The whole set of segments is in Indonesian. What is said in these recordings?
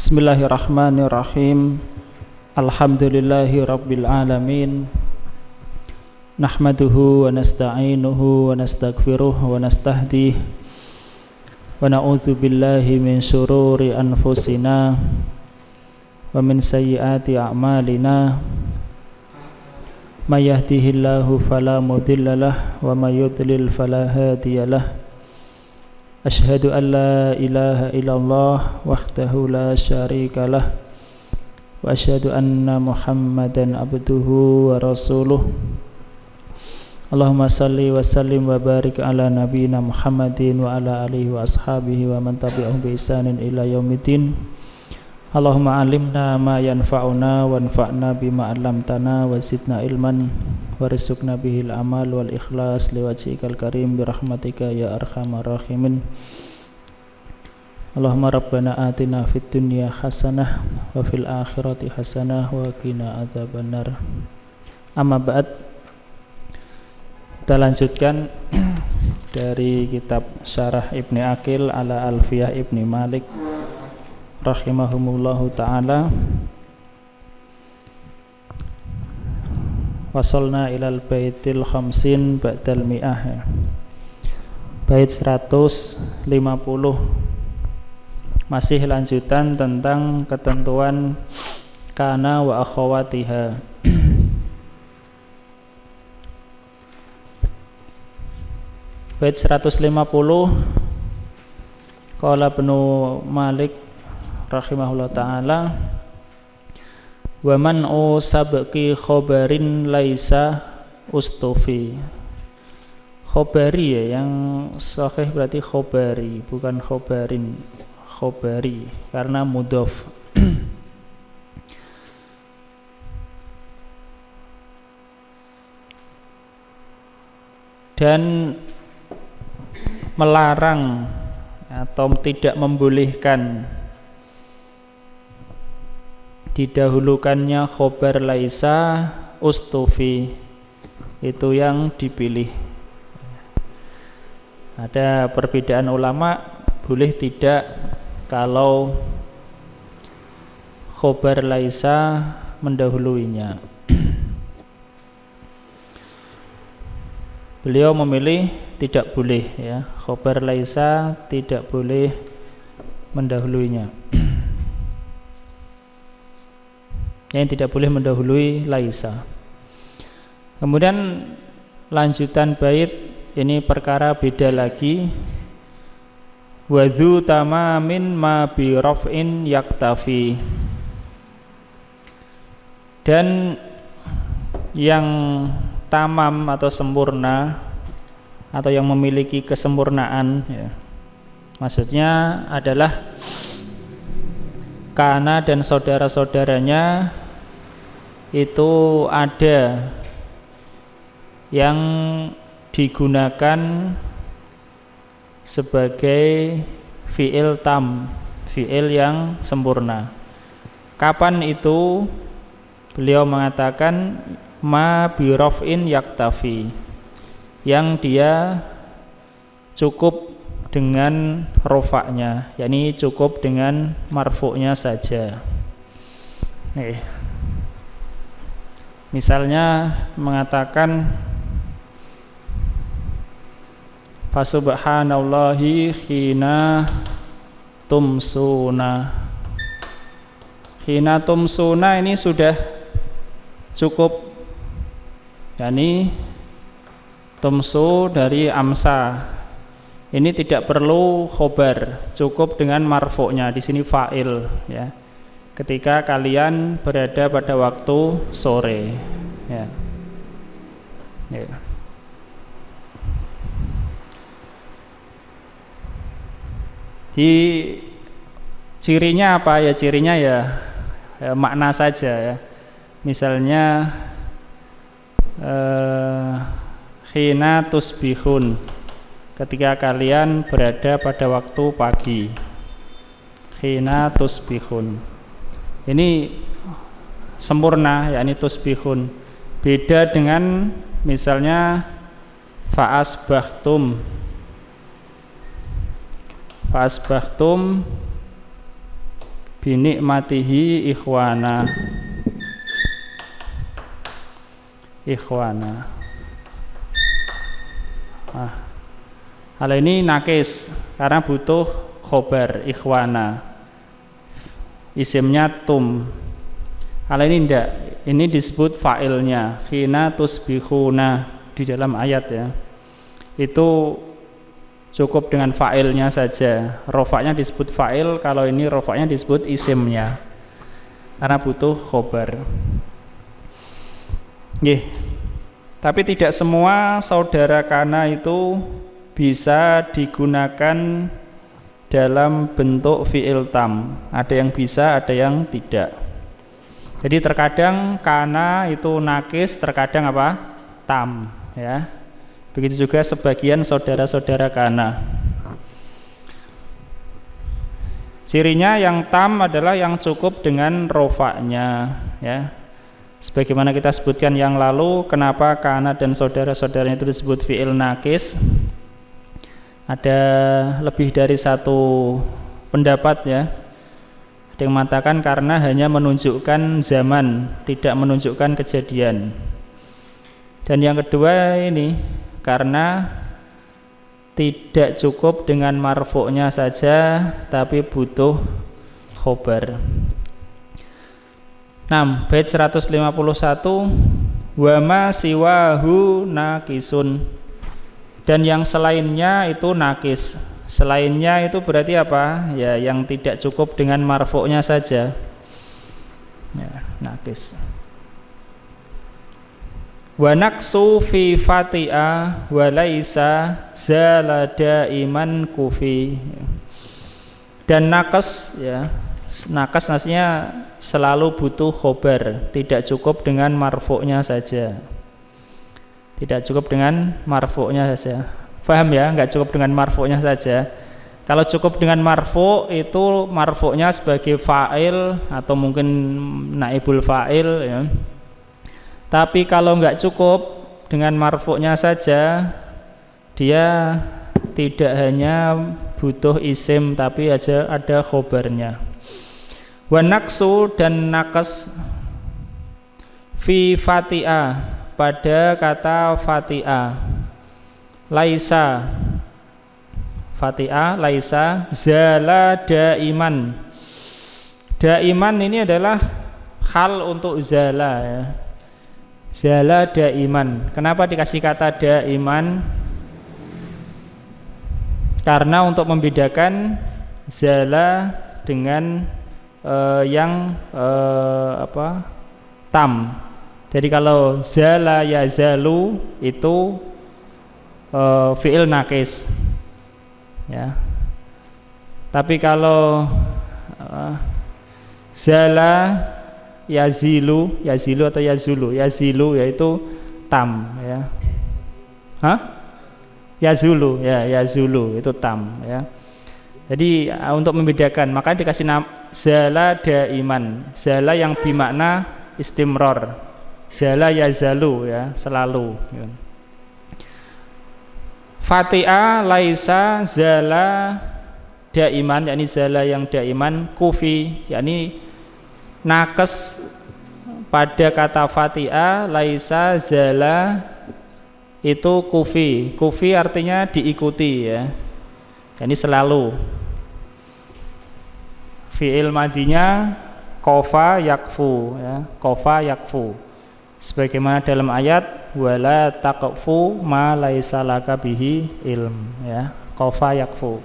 Bismillahirrahmanirrahim. Alhamdulillahi rabbil alamin. Nahmaduhu wa nasta'inuhu wa nastaghfiruh wa nastahdih. Wa na'udzu billahi min syururi anfusina wa min sayyiati a'malina. May yahdihillahu fala mudhillalah wa may yudlil fala hadiyalah. Asyhadu an la ilaha illallah wahdahu la syarikalah wa asyhadu anna Muhammadan abduhu wa rasuluh. Allahumma salli wa sallim wa barik ala nabiyyina Muhammadin wa ala alihi wa ashabihi wa man tabi'ahum bi ihsanin ila yaumiddin. Allahumma alimna ma yanfa'una wanfa'na bima 'allamtana wa zidna ilman warzuqna bihil amal wal ikhlas liwajhikal karim birahmatika ya arhamar rahimin. Allahumma rabbana atina fid dunya hasanah wa fil akhirati hasanah wa qina adzabannar. Amma ba'd. Kita lanjutkan dari kitab Syarah Ibni Aqil ala Alfiyah Ibni Malik rahimahumullahu ta'ala. Wasolna ilal baitil khamsin ba'dal mi'ah. Bait 150. Masih lanjutan tentang ketentuan kana wa akhawatiha. Bait 150. Qala Ibnu Malik rahimahullah ta'ala, wa man sabqi khobarin laisa ustufi. Khobari ya, yang sahih berarti khobari, bukan khobarin, khobari karena mudhof. Dan melarang atau tidak membolehkan didahulukannya khobar laisa ustufi, itu yang dipilih. Ada perbedaan ulama, boleh tidak kalau khobar laisa mendahuluinya. Beliau memilih tidak boleh ya, khobar laisa tidak boleh mendahuluinya. Yang tidak boleh mendahului laisa. Kemudian lanjutan bait ini perkara beda lagi. Wadzu tamamin ma bi raf'in yaktafi. Dan yang tamam atau sempurna atau yang memiliki kesempurnaan ya, maksudnya adalah kana dan saudara-saudaranya itu ada yang digunakan sebagai fi'il tam, fi'il yang sempurna. Kapan itu? Beliau mengatakan ma bi raf'in yaktafi, yang dia cukup dengan rofaknya, yakni cukup dengan marfu'nya saja. Nih, misalnya mengatakan fasubhanallahi khina tumsuna. Khina tumsuna ini sudah cukup, yakni tumsu dari amsa. Ini tidak perlu khobar, cukup dengan marfu'nya. Di sini fa'il ya. Ketika kalian berada pada waktu sore ya. Ya. Di cirinya apa ya? Cirinya ya makna saja ya. Misalnya khina tusbihun, ketika kalian berada pada waktu pagi. Khina tusbihun, ini sempurna, yakni tusbihun. Beda dengan misalnya fa'asbahtum. binikmatihi ikhwana. Hal ini nakis karena butuh khobar ikhwana, isimnya tum. Hal ini tidak, ini disebut fa'ilnya khina tusbihuna di dalam ayat ya. Itu cukup dengan fa'ilnya saja. Rofaknya disebut fa'il, kalau ini rofaknya disebut isimnya karena butuh khobar. Tapi tidak semua saudara kana itu bisa digunakan dalam bentuk fi'il tam. Ada yang bisa, ada yang tidak. Jadi terkadang kana itu nakis, terkadang apa? Tam, ya. Begitu juga sebagian saudara-saudara kana. Cirinya yang tam adalah yang cukup dengan rofaknya, ya. Sebagaimana kita sebutkan yang lalu, kenapa kana dan saudara-saudaranya itu disebut fi'il nakis? Ada lebih dari satu pendapat ya. Ada yang mengatakan karena hanya menunjukkan zaman, tidak menunjukkan kejadian. Dan yang kedua ini karena tidak cukup dengan marfu'nya saja, tapi butuh khobar. 6. Bait 151, wa ma siwahu naqisun. Dan yang selainnya itu nakis. Selainnya itu berarti apa? Ya, yang tidak cukup dengan marfu'nya saja. Ya, nakis. Wa naqsu fi fati'a wa laisa zalada iman kufi. Dan nakes ya. Nakes maksudnya selalu butuh khobar, tidak cukup dengan marfu'nya saja. Tidak cukup dengan marfu'nya saja. Paham ya? Enggak cukup dengan marfu'nya saja. Kalau cukup dengan marfu' itu marfu'nya sebagai fa'il atau mungkin naibul fa'il ya. Tapi kalau enggak cukup dengan marfu'nya saja, dia tidak hanya butuh isim tapi ada khobarnya. Wa naqsu dan naqas fi fati'a pada kata fati'a, laisa fati'a laisa zala daiman. Daiman ini adalah hal untuk zala ya. Zala daiman. Kenapa dikasih kata daiman? Karena untuk membedakan zala dengan tam. Jadi kalau zala yazalu itu fi'il nakis ya. Tapi kalau zala yazilu atau yazilu yaitu tam ya. Yazulu itu tam ya. Jadi untuk membedakan maka dikasih nama zala daiman, zala yang bermakna istimror. Zala yazalu ya, selalu ya. Fati'a laisa zala daiman, yakni zala yang daiman, kufi yakni nakes pada kata fati'a laisa zala itu kufi. Kufi artinya diikuti ya. Yakni selalu. Fi'il madinya kofa yakfu ya, kofa yakfu. Sebagaimana dalam ayat wala taqfu ma laisa laka bihi ilm ya, kofa yakfu.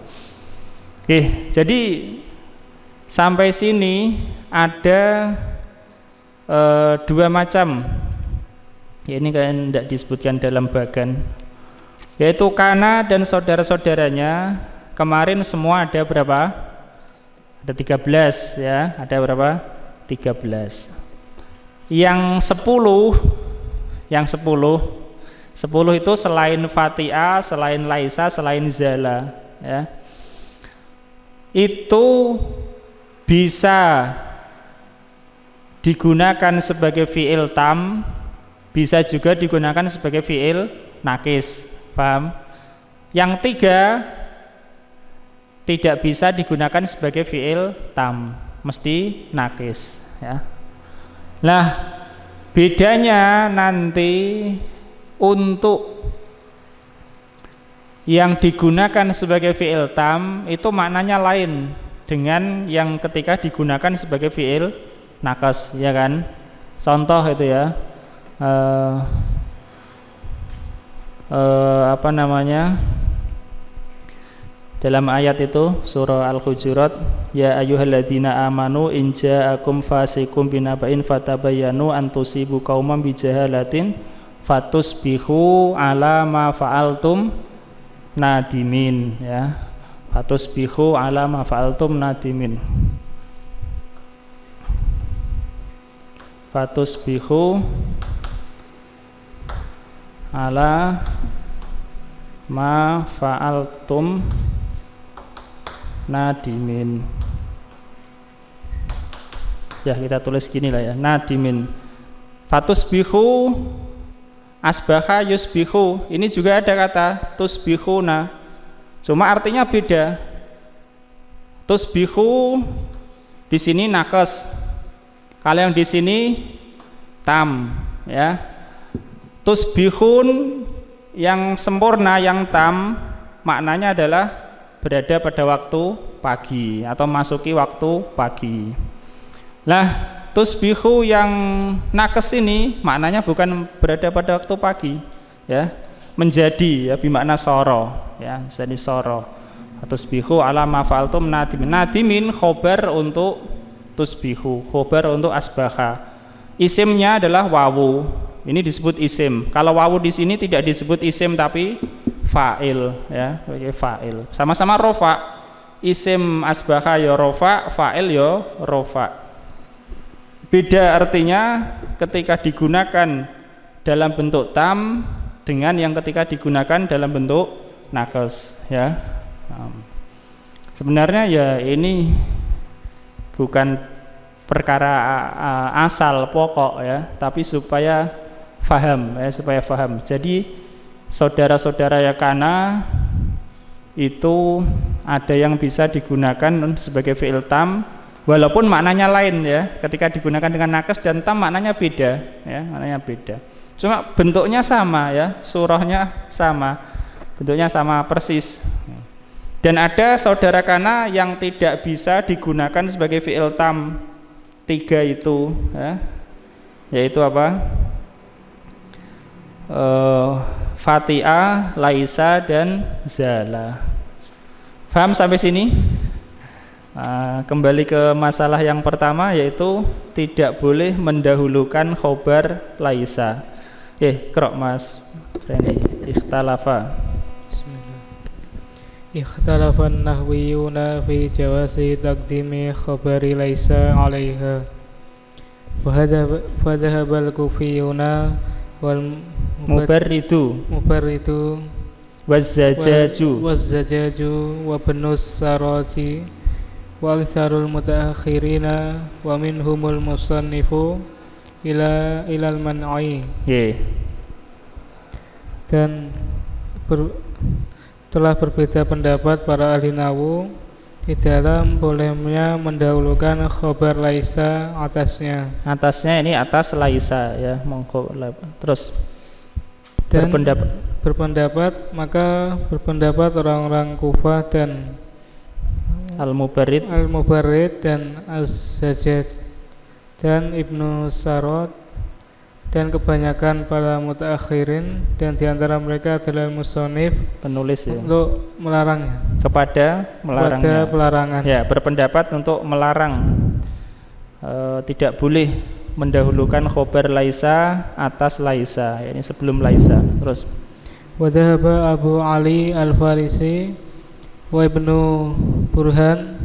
Oke, jadi sampai sini ada dua macam ya, ini kan tidak disebutkan dalam bagan, yaitu kana dan saudara-saudaranya. Kemarin semua ada berapa? Ada 13 ya, ada berapa? 13. Yang 10 itu selain fati'ah, selain laisa, selain zala ya, itu bisa digunakan sebagai fi'il tam, bisa juga digunakan sebagai fi'il nakis. Paham? Yang 3 tidak bisa digunakan sebagai fi'il tam mesti nakis ya. Nah, bedanya nanti untuk yang digunakan sebagai fi'il tam itu maknanya lain dengan yang ketika digunakan sebagai fi'il naqas, ya kan? Contoh itu ya, apa namanya, dalam ayat itu surah Al-Hujurat, ya ayyuhalladzina amanu in ja'akum fasiqum binaba'in fatabayyanu an tusibu qauman bijahalatin fatusbihu ala ma fa'altum nadimin ya, fatusbihu ala ma fa'altum nadimin, fatusbihu ala ma fa'altum nadimin. Ya, kita tulis gini lah ya, nadimin. Fatusbihu asbaha yusbihu, ini juga ada kata tusbihuna, cuma artinya beda. Tusbihu di sini nakes, kalau yang di sini tam ya. Tusbihun yang sempurna, yang tam, maknanya adalah berada pada waktu pagi atau masuki waktu pagi. Nah, tusbihu yang nakes ini maknanya bukan berada pada waktu pagi ya, menjadi ya, bimakna soro ya, jadi soro. Tusbihu ala ma fa'altum nadimin. Nadimin khobar untuk tusbihu, khobar untuk asbaha. Isimnya adalah wawu. Ini disebut isim. Kalau wawu di sini tidak disebut isim tapi fa'il ya, sebagai fa'il. Sama-sama rofa. Isim asbaha ya rofa, fa'il ya rofa. Beda artinya ketika digunakan dalam bentuk tam dengan yang ketika digunakan dalam bentuk nakes ya. Sebenarnya ya ini bukan perkara asal pokok ya, tapi supaya faham ya, supaya faham. Jadi saudara-saudara yakana itu ada yang bisa digunakan sebagai fi'il tam walaupun maknanya lain ya, ketika digunakan dengan nakes dan tam maknanya beda ya, maknanya beda. Cuma bentuknya sama ya, surahnya sama, bentuknya sama persis. Dan ada saudara kana yang tidak bisa digunakan sebagai fi'il tam, 3 itu ya, yaitu apa? Fati'ah, laisa dan zala. Paham sampai sini? Kembali ke masalah yang pertama, yaitu tidak boleh mendahulukan khobar laisa. Qra' Mas Randy. Ikhtalafa. Bismillah. Ikhtalafan nahwiyuna fi jawasi taqdimi khabari laisa 'alaiha. Wa dhahabal kufiyuna wal mubarridu wazzajaju wa benus sarati wa aktsarul mutaakhirina wa minhumul musannifu ilal man'i. Dan telah berbeda pendapat para ahli nahwu di dalam bolehnya mendahulukan khobar laisa atasnya. Atasnya ini atas laisa ya, monggo. Terus dan berpendapat orang-orang Kufah dan Al-Mubarrid dan Az-Zajjaj dan Ibnu Sarad dan kebanyakan para mutaakhirin, dan diantara mereka adalah musonif, penulis ya, untuk melarangnya, kepada pelarangan ya, berpendapat untuk melarang, tidak boleh mendahulukan khobar laisa atas laisa, ini sebelum laisa. Terus wadhaba Abu Ali Al-Farisi wa Ibnu Burhan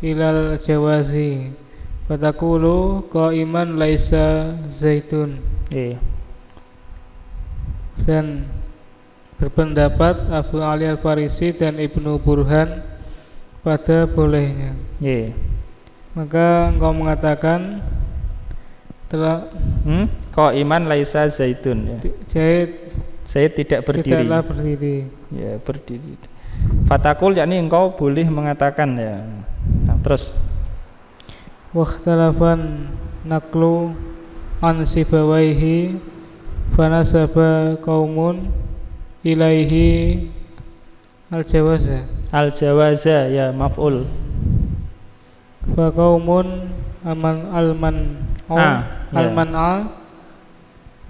ilal jawazi fatakulu qaiman laisa zaitun. Dan berpendapat Abu Ali Al-Farisi dan Ibnu Burhan pada bolehnya. Maka engkau mengatakan telah qaiman laisa zaitun ya. Zaid tidak berdiri. Tidaklah berdiri. Ya, berdiri. Fatakul yakni engkau boleh mengatakan ya. Nah, terus Wakhtalafan naqlu an sibawaihi fanasaba qaumun ilaihi al-jawaza ya maf'ul. Fa qaumun alman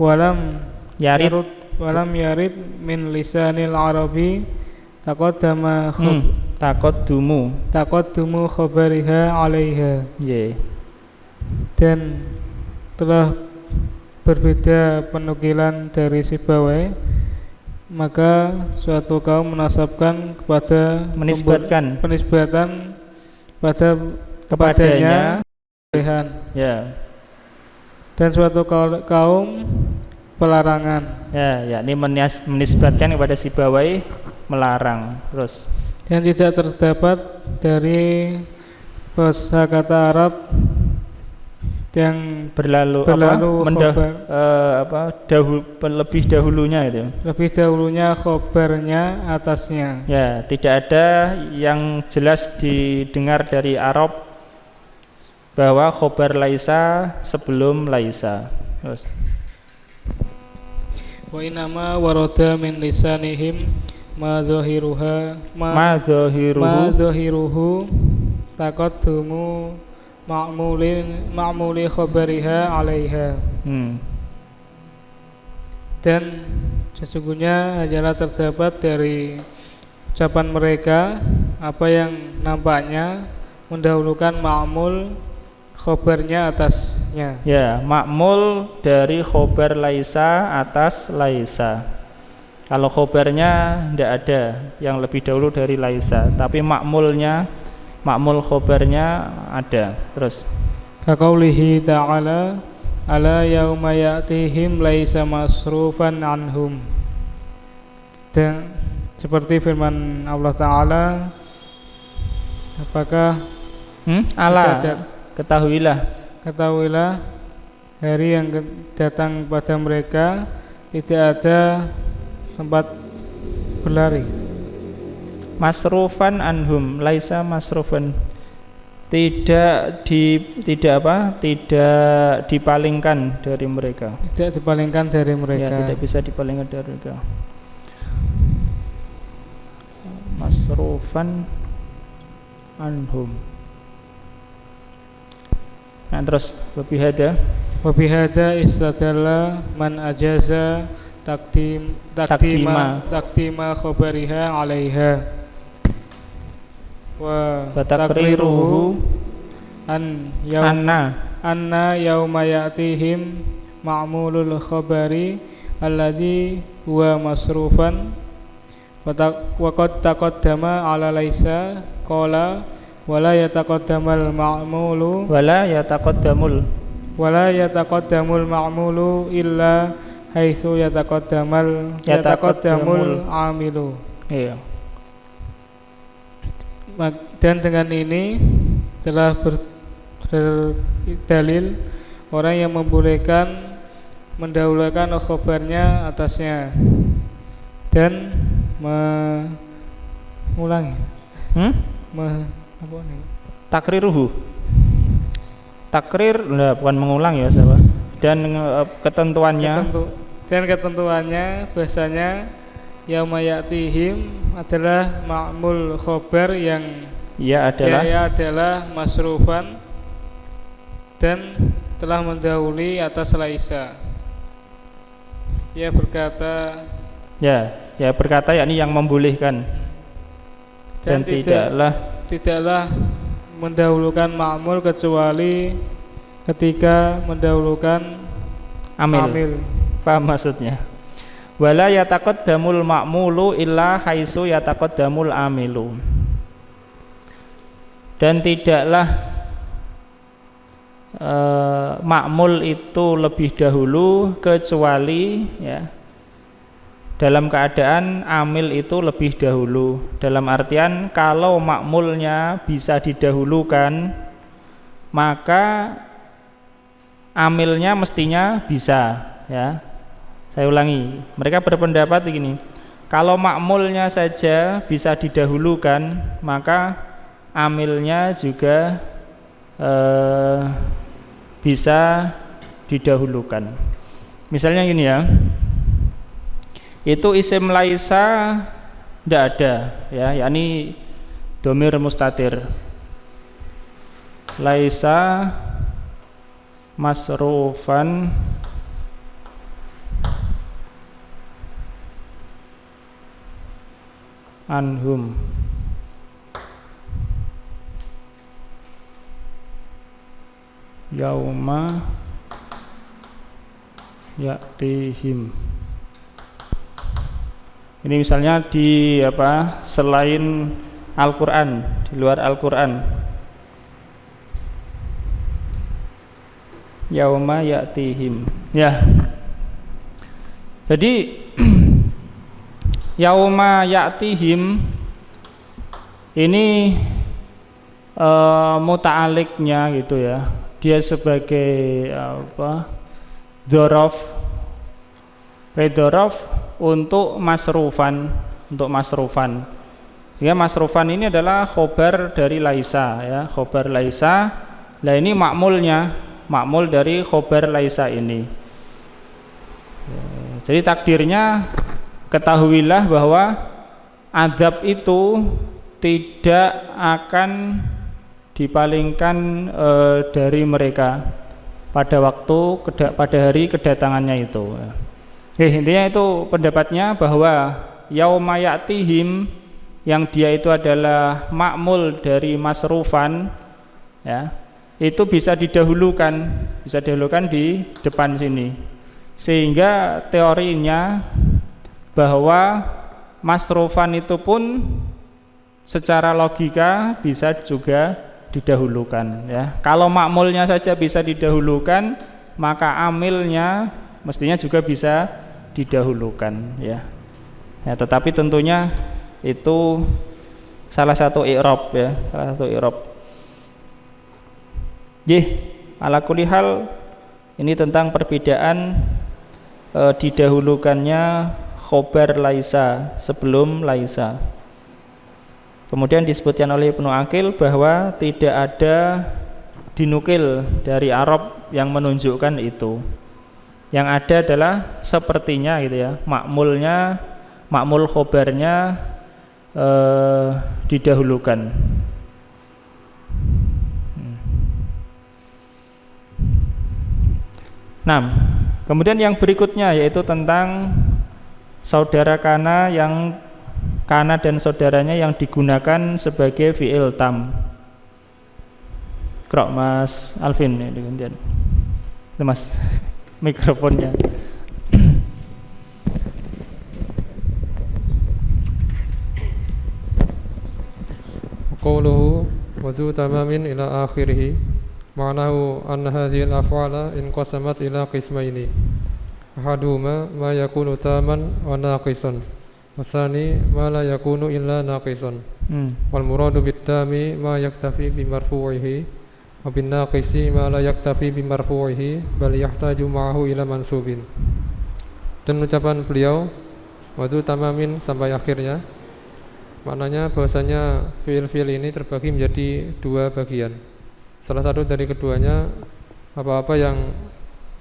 walam yarid min lisanil arabi taqaddumu khabariha 'alaiha. Dan telah berbeda penukilan dari Sibawai, maka suatu kaum menasabkan kepada penisbatan kepadanya ya. Dan suatu kaum pelarangan ya, yakni menisbatkan kepada Sibawai melarang. Terus dan tidak terdapat dari kosakata Arab yang lebih dahulunya itu. Lebih dahulunya khobarnya atasnya. Ya, tidak ada yang jelas didengar dari Arab bahwa khobar laisa sebelum laisa. Terus wa inama warada min lisanihim ma dhahiruhu taqaddumu ma'muli khabariha 'alaiha. Dan sesungguhnya hanyalah terdapat dari ucapan mereka apa yang nampaknya mendahulukan ma'mul khobarnya atasnya. Ya, ma'mul dari khobar laisa atas laisa. Kalau khobarnya tidak ada yang lebih dahulu dari laisa, tapi ma'mul khobarnya ada. Terus kaqaulihi ta'ala ala yauma ya'tihim laisa masrufan anhum. Dan seperti firman Allah Ta'ala, apakah ketahuilah hari yang datang pada mereka tidak ada tempat berlari. Masrufan anhum, laisa masrufan, tidak dipalingkan dari mereka. Tidak dipalingkan dari mereka. Ya, tidak bisa dipalingkan dari mereka. Masrufan anhum. Nah, terus wabihada istadalla man ajaza takdima khabariha 'alaiha wa takriruhu anna yauma ya'tihim ma'mulul khabari alladhi huwa masrufan wa qad taqaddama 'ala laisa qala wala yataqaddamul ma'mulu illa haitsu yataqaddamul amilu. Iya. Dan dengan ini telah berdalil orang yang membolehkan mendahulukan khobarnya atasnya dan mengulangi takriruhu. Takrir bukan mengulang ya, sahabat. Dan ketentuannya bahasanya yauma ya'tihim adalah ma'mul khobar yang adalah masrufan dan telah mendahului atas laisa. Ia berkata yakni yang membolehkan dan tidaklah mendahulukan ma'mul kecuali ketika mendahulukan amil. Paham maksudnya? Wala yataqaddamul ma'mulu illa haitsu yataqaddamul amilu. Dan tidaklah ma'mul itu lebih dahulu kecuali dalam keadaan amil itu lebih dahulu. Dalam artian kalau ma'mulnya bisa didahulukan, maka amilnya mestinya bisa, ya. Saya ulangi, mereka berpendapat begini, kalau ma'mulnya saja bisa didahulukan, maka amilnya juga bisa didahulukan. Misalnya gini ya, itu isim laisa tidak ada ya, yakni dhamir mustatir. Laisa masrufan anhum. Yauma ya'tihim. Ini misalnya di selain Al-Qur'an, di luar Al-Qur'an. Yauma ya'tihim. Ya. Jadi yauma ya'tihim ini muta'aliknya gitu ya. Dia sebagai dzaraf, untuk masrufan, Sehingga masrufan ini adalah khobar dari laisa ya, khobar laisa. Nah ini makmul dari khobar laisa ini. Jadi takdirnya, ketahuilah bahwa azab itu tidak akan dipalingkan dari mereka pada hari kedatangannya itu. Intinya itu pendapatnya bahwa yauma ya'tihim, yang dia itu adalah makmul dari masrufan ya, itu bisa didahulukan di depan sini, sehingga teorinya bahwa masrufan itu pun secara logika bisa juga didahulukan ya. Kalau makmulnya saja bisa didahulukan, maka amilnya mestinya juga bisa didahulukan ya. Ya, tetapi tentunya itu salah satu i'rab ya, ala kulli hal ini tentang perbedaan didahulukannya khobar laisa sebelum laisa. Kemudian disebutkan oleh Ibnu Aqil bahwa tidak ada dinukil dari Arab yang menunjukkan itu. Yang ada adalah sepertinya gitu ya, makmul khobarnya didahulukan. Nah, kemudian yang berikutnya yaitu tentang saudara kana dan saudaranya yang digunakan sebagai fi'il tam. Krok Mas Alvin ya, digantian. Itu Mas mikrofonnya. Qawluhu wa dhu tamamin ila akhirih, ma'nahu anna hadhihi al-af'ala inqasamat ila qismaini. Ahaduhuma ma yakunu taman wa naqisan, wasani ma la yakunu illa naqisan. Wal muradu bit-tami ma yaktafi bi marfu'ihi wa bin naqisi ma la yaktafi bi marfu'ihi bal yahtaju ma'ahu ila mansubin. Dan ucapan beliau wadu tamamin sampai akhirnya, maknanya bahwasanya fiil-fiil ini terbagi menjadi dua bagian. Salah satu dari keduanya apa-apa yang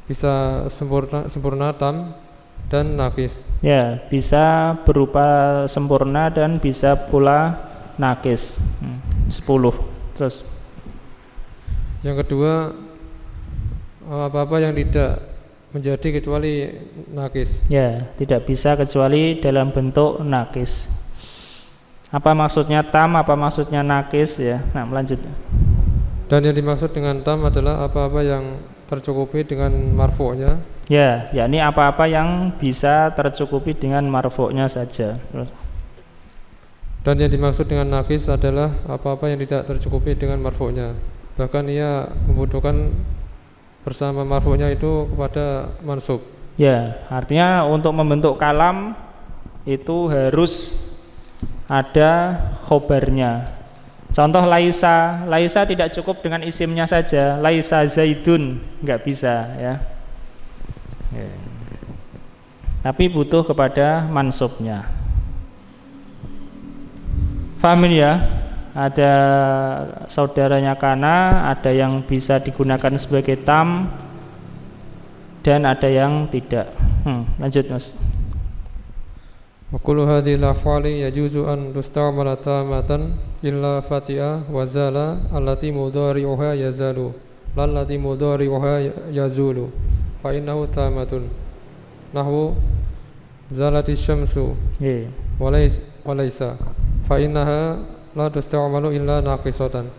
bisa sempurna tam dan nakis. Ya, bisa berupa sempurna dan bisa pula nakis. 10. Terus yang kedua, apa-apa yang tidak menjadi kecuali nakis. Ya, tidak bisa kecuali dalam bentuk nakis. Apa maksudnya tam, apa maksudnya nakis ya? Nah, lanjut. Dan yang dimaksud dengan tam adalah apa-apa yang tercukupi dengan marfu'nya. Ya, yakni apa-apa yang bisa tercukupi dengan marfu'nya saja. Terus. Dan yang dimaksud dengan nakis adalah apa-apa yang tidak tercukupi dengan marfu'nya. Bahkan ia membutuhkan bersama marfu'nya itu kepada mansub. Ya, artinya untuk membentuk kalam itu harus ada khobarnya. Contoh laisa tidak cukup dengan isimnya saja. Laisa zaidun, enggak bisa ya. Tapi butuh kepada mansubnya. Faham ya? ada saudaranya kana, ada yang bisa digunakan sebagai tam, dan ada yang tidak. Lanjut Mas. Wa kullu hadhihi al-af'ali yajuzu an tusta'mala tamatan illa fatiha wa zala allati mudhari'uha yazalu lallati mudhari'uha yazulu fa innahu tamatun nahwu zalati syamsu walaysa fa innaha la tusta'malu illa naqisatan.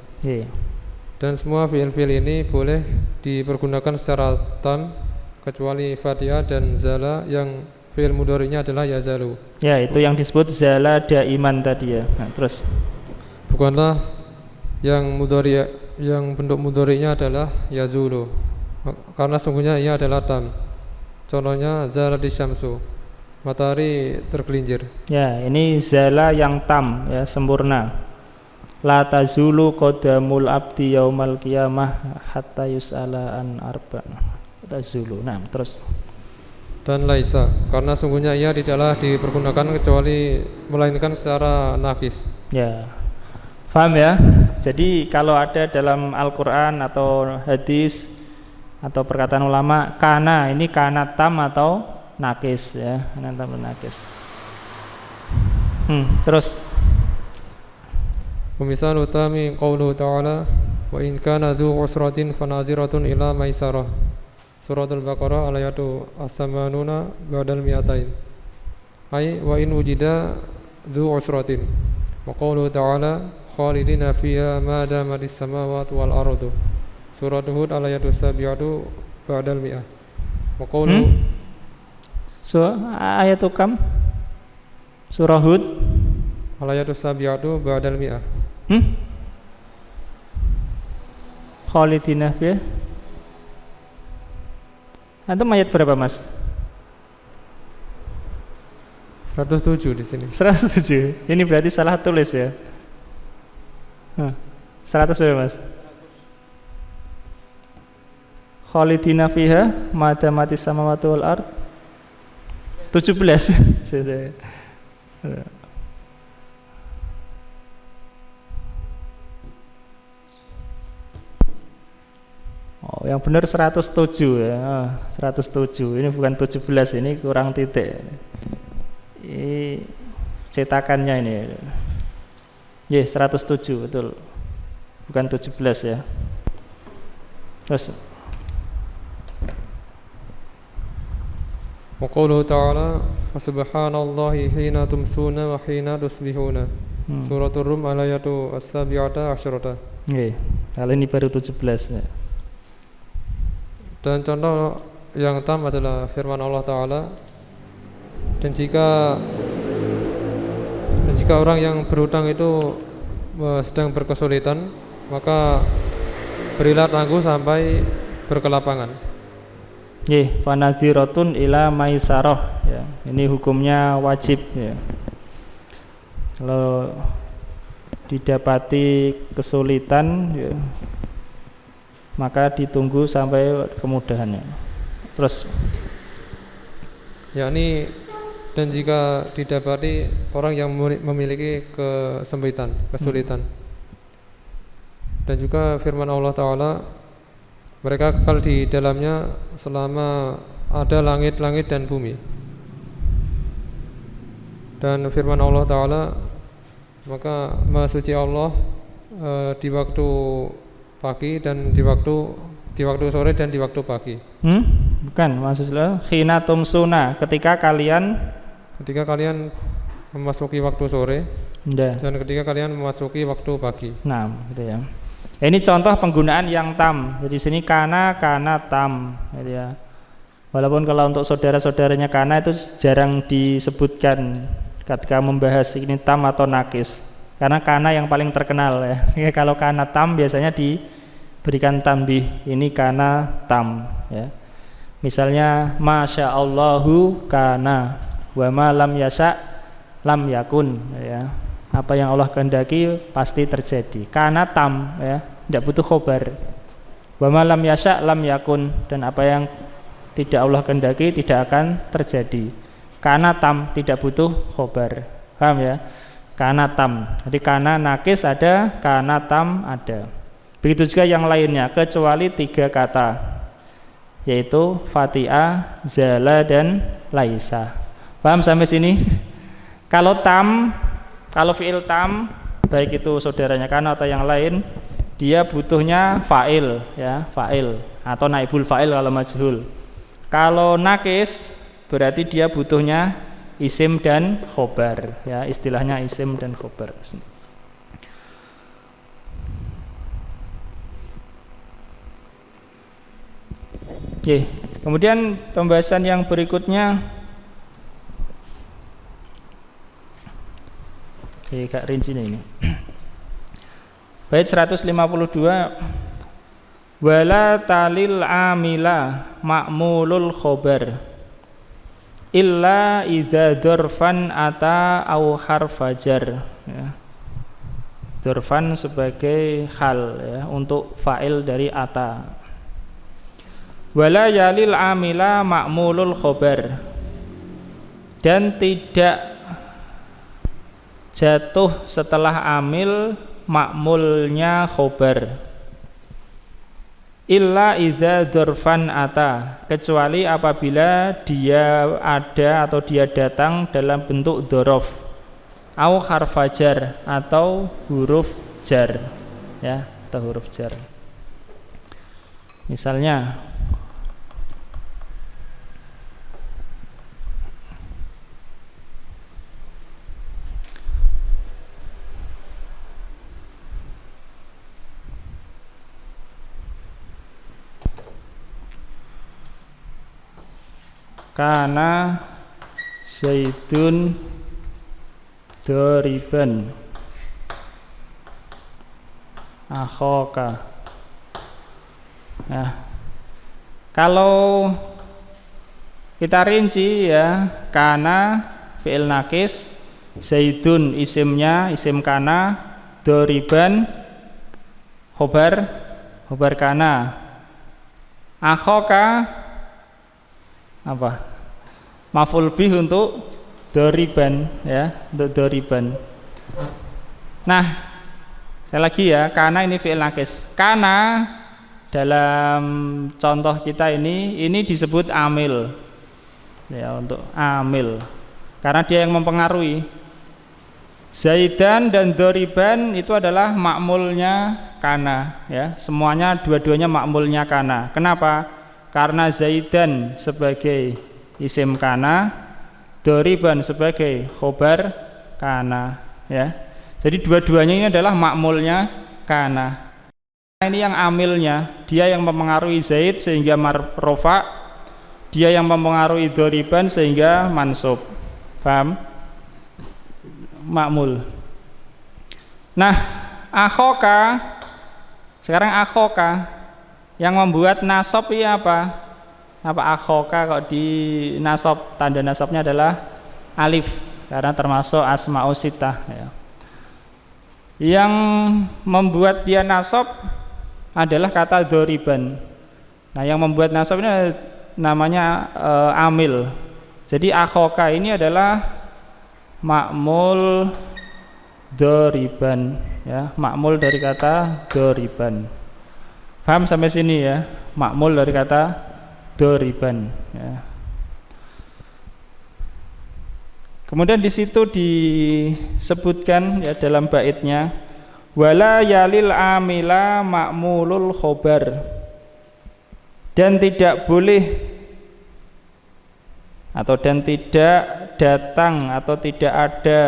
Dan semua fi'il-fi'il ini boleh dipergunakan secara tam kecuali fatiha dan zala yang fi'il mudhari'nya adalah yazalu. Ya, itu yang disebut zala daiman tadi ya. Nah, terus bukanlah yang bentuk mudhari'nya adalah yazulu. Karena sungguhnya ia adalah tam. Contohnya zalati syamsu, matahari tergelincir. Ya, ini zala yang tam ya, sempurna. La tazulu qadamul abdi yaumal qiyamah hatta yus'ala an arba. Tazulu. Nah, terus dan laisa, karena sungguhnya ia tidaklah dipergunakan kecuali melainkan secara nakis. Ya, paham ya? Jadi kalau ada dalam Al-Quran atau hadis atau perkataan ulama, kana ini kana tam atau nakis ya, kana tam atau nakis. Terus Misal utami qauluhu ta'ala wa in kana dzu usratin fanadhiratun ila maisarah. Suratul Baqarah ayatu as-samanuna ba'dal mi'atain. Ai wa in wujida dzu usratin. Wa qauluhu ta'ala khalidina fiha ma damatis samawati wal ardu. Surat Hud ayatu sabiatu ba'dal mi'ah. Wa qauluhu ayatu kam? Surah Hud ayatu sabiatu ba'dal mi'ah. Khalidina fiha. Antum ayat berapa Mas? 107 di sini. 107. Ini berarti salah tulis ya. 100 berapa Mas? Khalidina fiha ma damatis samawati wal ard. 17. Oh, yang benar 107 ya. 107. Ini bukan 17, ini kurang titik. Ini cetakannya ini. Ya, 107 betul. Bukan 17 ya. Terus wa qauluhu ta'ala subhanallahi hina tumsuna wa hina tusbihuna. Suratul Rum ayatu as-sabi'ata asyrata. Nggih. Kali ini baru 17 ya. Dan contoh yang tam adalah firman Allah Ta'ala. Dan jika orang yang berhutang itu sedang berkesulitan, maka berilah tangguh sampai berkelapangan. Fanadhiratun ila maisarah ya. Ini hukumnya wajib ya. Kalau didapati kesulitan ya, maka ditunggu sampai kemudahannya. Terus yakni dan jika didapati orang yang memiliki kesulitan. Dan juga firman Allah Ta'ala, mereka kekal di dalamnya selama ada langit-langit dan bumi. Dan firman Allah Ta'ala, maka Maha Suci Allah di waktu pagi dan di waktu sore dan di waktu pagi. Bukan, maksudnya khina tumsuna, ketika kalian memasuki waktu sore dan ketika kalian memasuki waktu pagi. Nah, gitu ya. Ini contoh penggunaan yang tam. Jadi sini kana tam, gitu ya. Walaupun kalau untuk saudara-saudaranya kana itu jarang disebutkan ketika membahas ini tam atau nakis. Karena kana yang paling terkenal ya. Sehingga kalau kana tam biasanya diberikan tambih, ini kana tam ya. Misalnya masya Allahu kana wa ma lam yasha lam yakun ya. Apa yang Allah kehendaki pasti terjadi. Kana tam ya, tidak butuh khobar. Wa ma lam yasha lam yakun, dan apa yang tidak Allah kehendaki tidak akan terjadi. Kana tam tidak butuh khobar. Paham ya? kana tam. Jadi kana nakis ada, kana tam ada. Begitu juga yang lainnya kecuali 3 kata, yaitu fatiha, zala dan laisa. Paham sampai sini? Kalau fi'il tam, baik itu saudaranya kana atau yang lain, dia butuhnya fa'il, ya, fa'il atau naibul fa'il kalau majhul. Kalau nakis berarti dia butuhnya isim dan khobar, ya, istilahnya isim dan khobar. Oke, kemudian pembahasan yang berikutnya, Kak rinci ini. Bait 152, wala talil amila ma'mulul khobar illa idza dzarfan ata au harfajar, ya. Dzarfan sebagai hal, ya, untuk fa'il dari ata. Wala yalil amila ma'mulul khobar, dan tidak jatuh setelah amil ma'mulnya khobar, illa idza dzarfan ata, kecuali apabila dia ada atau dia datang dalam bentuk dzaraf, au harfajar atau huruf jar, ya, atau huruf jar. Misalnya kana zaidun doriban akhoka. Nah, kalau kita rinci, ya, kana fi'il nakis, zaidun isimnya, isim kana, doriban khobar kana, akhoka apa? Maf'ul bih untuk doriban, ya, untuk doriban. Nah, saya lagi, ya, kana ini fi'il nakis. Kana dalam contoh kita ini disebut amil, ya, untuk amil, karena dia yang mempengaruhi. Zaidan dan doriban itu adalah ma'mulnya kana, ya, semuanya dua-duanya ma'mulnya kana. Kenapa? Karena zaidan sebagai isim kana, doriban sebagai khobar kana, ya. Jadi dua-duanya ini adalah ma'mulnya kana. Ini yang amilnya, dia yang mempengaruhi zaid sehingga marrofa, dia yang mempengaruhi doriban sehingga mansub. Paham? Ma'mul. Nah, akhoka, sekarang akhoka yang membuat nasab iya apa? Apa akhoka kok di nasab, tanda nasabnya adalah alif, karena termasuk asma'us sittah, ya. Yang membuat dia nasab adalah kata doriban. Nah, yang membuat nasab ini namanya amil. Jadi akhoka ini adalah ma'mul doriban, ya, ma'mul dari kata doriban. Paham sampai sini, ya? Ma'mul dari kata doriban, ya. Kemudian di situ disebutkan, ya, dalam baitnya, wala yalil amila ma'mulul khobar, dan tidak boleh atau dan tidak datang atau tidak ada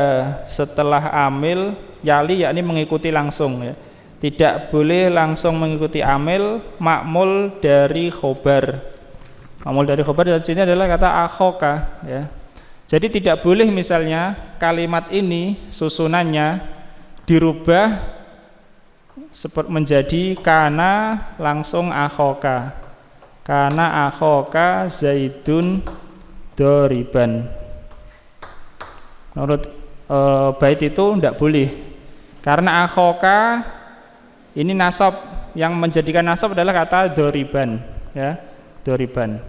setelah amil, yali yakni mengikuti langsung, ya. Tidak boleh langsung mengikuti amil ma'mul dari khobar. Ma'mul dari khobar di sini adalah kata akhoka, ya. Jadi tidak boleh misalnya kalimat ini susunannya dirubah menjadi kana langsung akhoka, kana akhoka zaidun doriban. Menurut bait itu tidak boleh, karena akhoka ini nasab, yang menjadikan nasab adalah kata doriban, ya, doriban.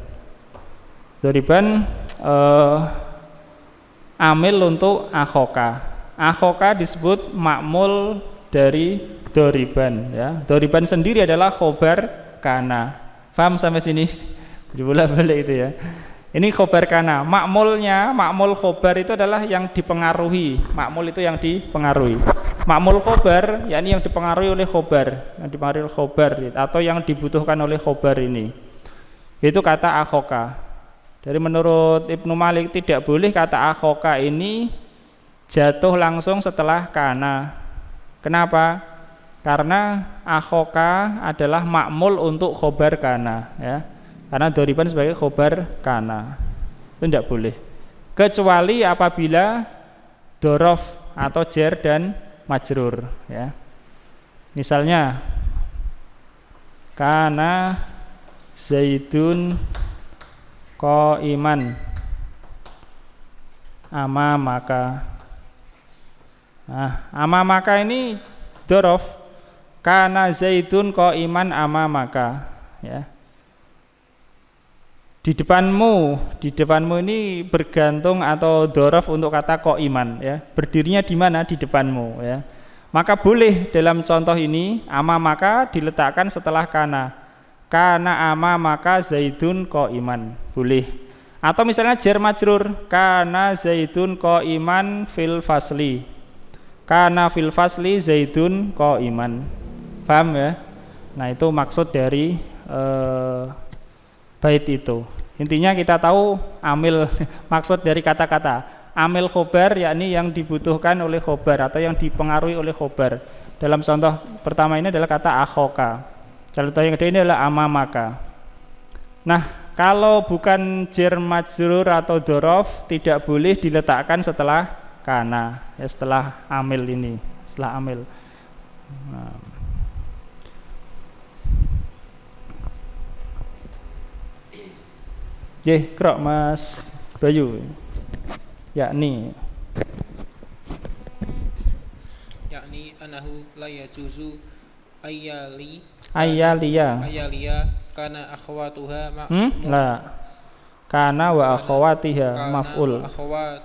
Doriban amil untuk akhoka, akhoka disebut ma'mul dari doriban ya. Doriban sendiri adalah khobar kana. Paham sampai sini? Dibolak-balik itu ya. Ini khobar kana. Ma'mulnya, ma'mul khobar itu adalah yang dipengaruhi. Ma'mul itu yang dipengaruhi. Ma'mul khobar yakni yang dipengaruhi oleh khobar, yang dipengaruhi oleh khobar atau yang dibutuhkan oleh khobar ini. Itu kata akhoka. Dari menurut Ibnu Malik tidak boleh kata akhoka ini jatuh langsung setelah kana. Kenapa? Karena akhoka adalah ma'mul untuk khobar kana ya. Karena doriban sebagai khobar kana. Itu tidak boleh. Kecuali apabila dorof atau jar dan majrur ya. Misalnya kana Zaidun qaiman amamaka. Nah, amamaka ini dorof. Kana Zaidun qaiman amamaka ya. Di depanmu ini bergantung atau dorof untuk kata qaiman ya. Berdirinya di mana? Di depanmu ya. Maka boleh dalam contoh ini amamaka diletakkan setelah kana. Kana amamaka Zaidun qaiman. Boleh. Atau misalnya jar majrur, kana Zaidun qaiman fil fasli. Kana fil fasli Zaidun qaiman. Paham ya? Nah, itu maksud dari bait itu. Intinya kita tahu amil maksud dari kata-kata amil khobar yakni yang dibutuhkan oleh khobar atau yang dipengaruhi oleh khobar. Dalam contoh pertama ini adalah kata akhoka. Contoh yang kedua ini adalah amamaka. Nah, kalau bukan jar majrur atau dorof tidak boleh diletakkan setelah kana ya, setelah amil ini, setelah amil. Nah. Krok Mas Bayu. Yakni anahu la yajuzu ayaliya kana akhwatuha la kana wa akhwatiha maf'ul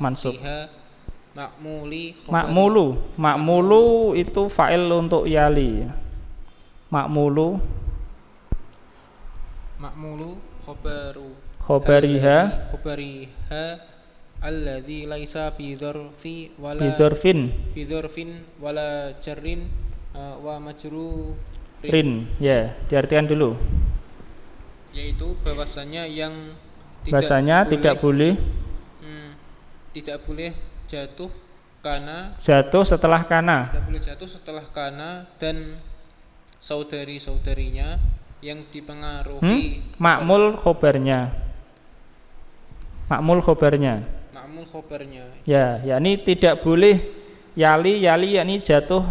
mansub. Makmulu itu fa'il untuk yali. Makmulu khobariha alladzi laisa bidhorfin wala jarrin wa majrurin ya, diartikan dulu. Yaitu bahwasanya yang tidak boleh jatuh setelah kana. Tidak boleh jatuh setelah kana dan saudari-saudarinya yang dipengaruhi makmul khobarnya. Ya, yakni tidak boleh yali yakni jatuh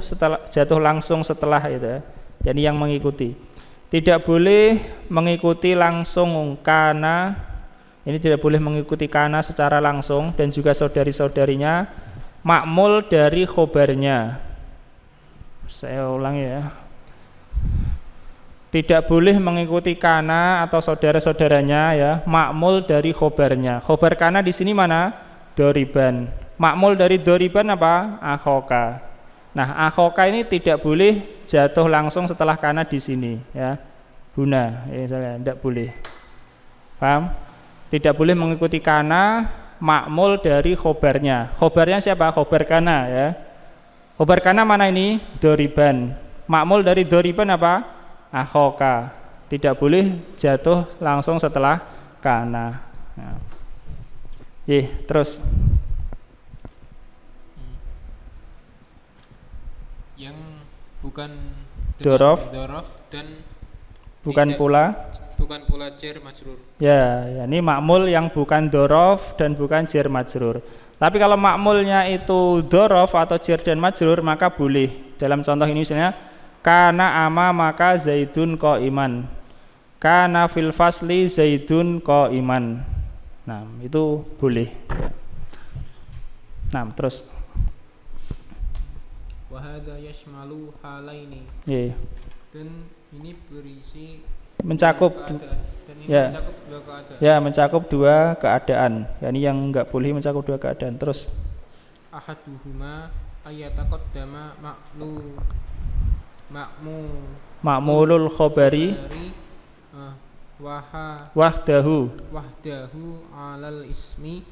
langsung setelah itu ya. Yani yang mengikuti. Tidak boleh mengikuti langsung kana. Ini tidak boleh mengikuti kana secara langsung dan juga saudari-saudarinya makmul dari khobarnya. Saya ulangi ya. Tidak boleh mengikuti kana atau saudara-saudaranya ya, makmul dari khobarnya. Khobar kana di sini mana? Doriban. Makmul dari doriban apa? Akhoka. Nah, akhoka ini tidak boleh jatuh langsung setelah kana di sini ya. Guna, misalnya tidak boleh. Paham? Tidak boleh mengikuti kana makmul dari khobarnya. Khobarnya siapa? Khobar kana ya. Khobar kana mana ini? Doriban. Makmul dari doriban apa? Akhoka. Tidak boleh jatuh langsung setelah kana. Nah. Terus yang bukan dorof dan bukan pula jar majrur. Ya, ini makmul yang bukan dorof dan bukan jar majrur. Tapi kalau makmulnya itu dorof atau jar dan majrur maka boleh. Dalam contoh ini misalnya kana amamaka Zaidun qaiman. Kana fil fasli Zaidun qaiman. Nah, itu boleh. Nah, terus wa hadza yashmalu halaini. Dan ini berisi mencakup mencakup dua keadaan. Ya, mencakup dua keadaan. Yani yang enggak boleh mencakup dua keadaan. Terus ahaduhuma ayataqaddama ma'mulul khobari wahdahu alal ismi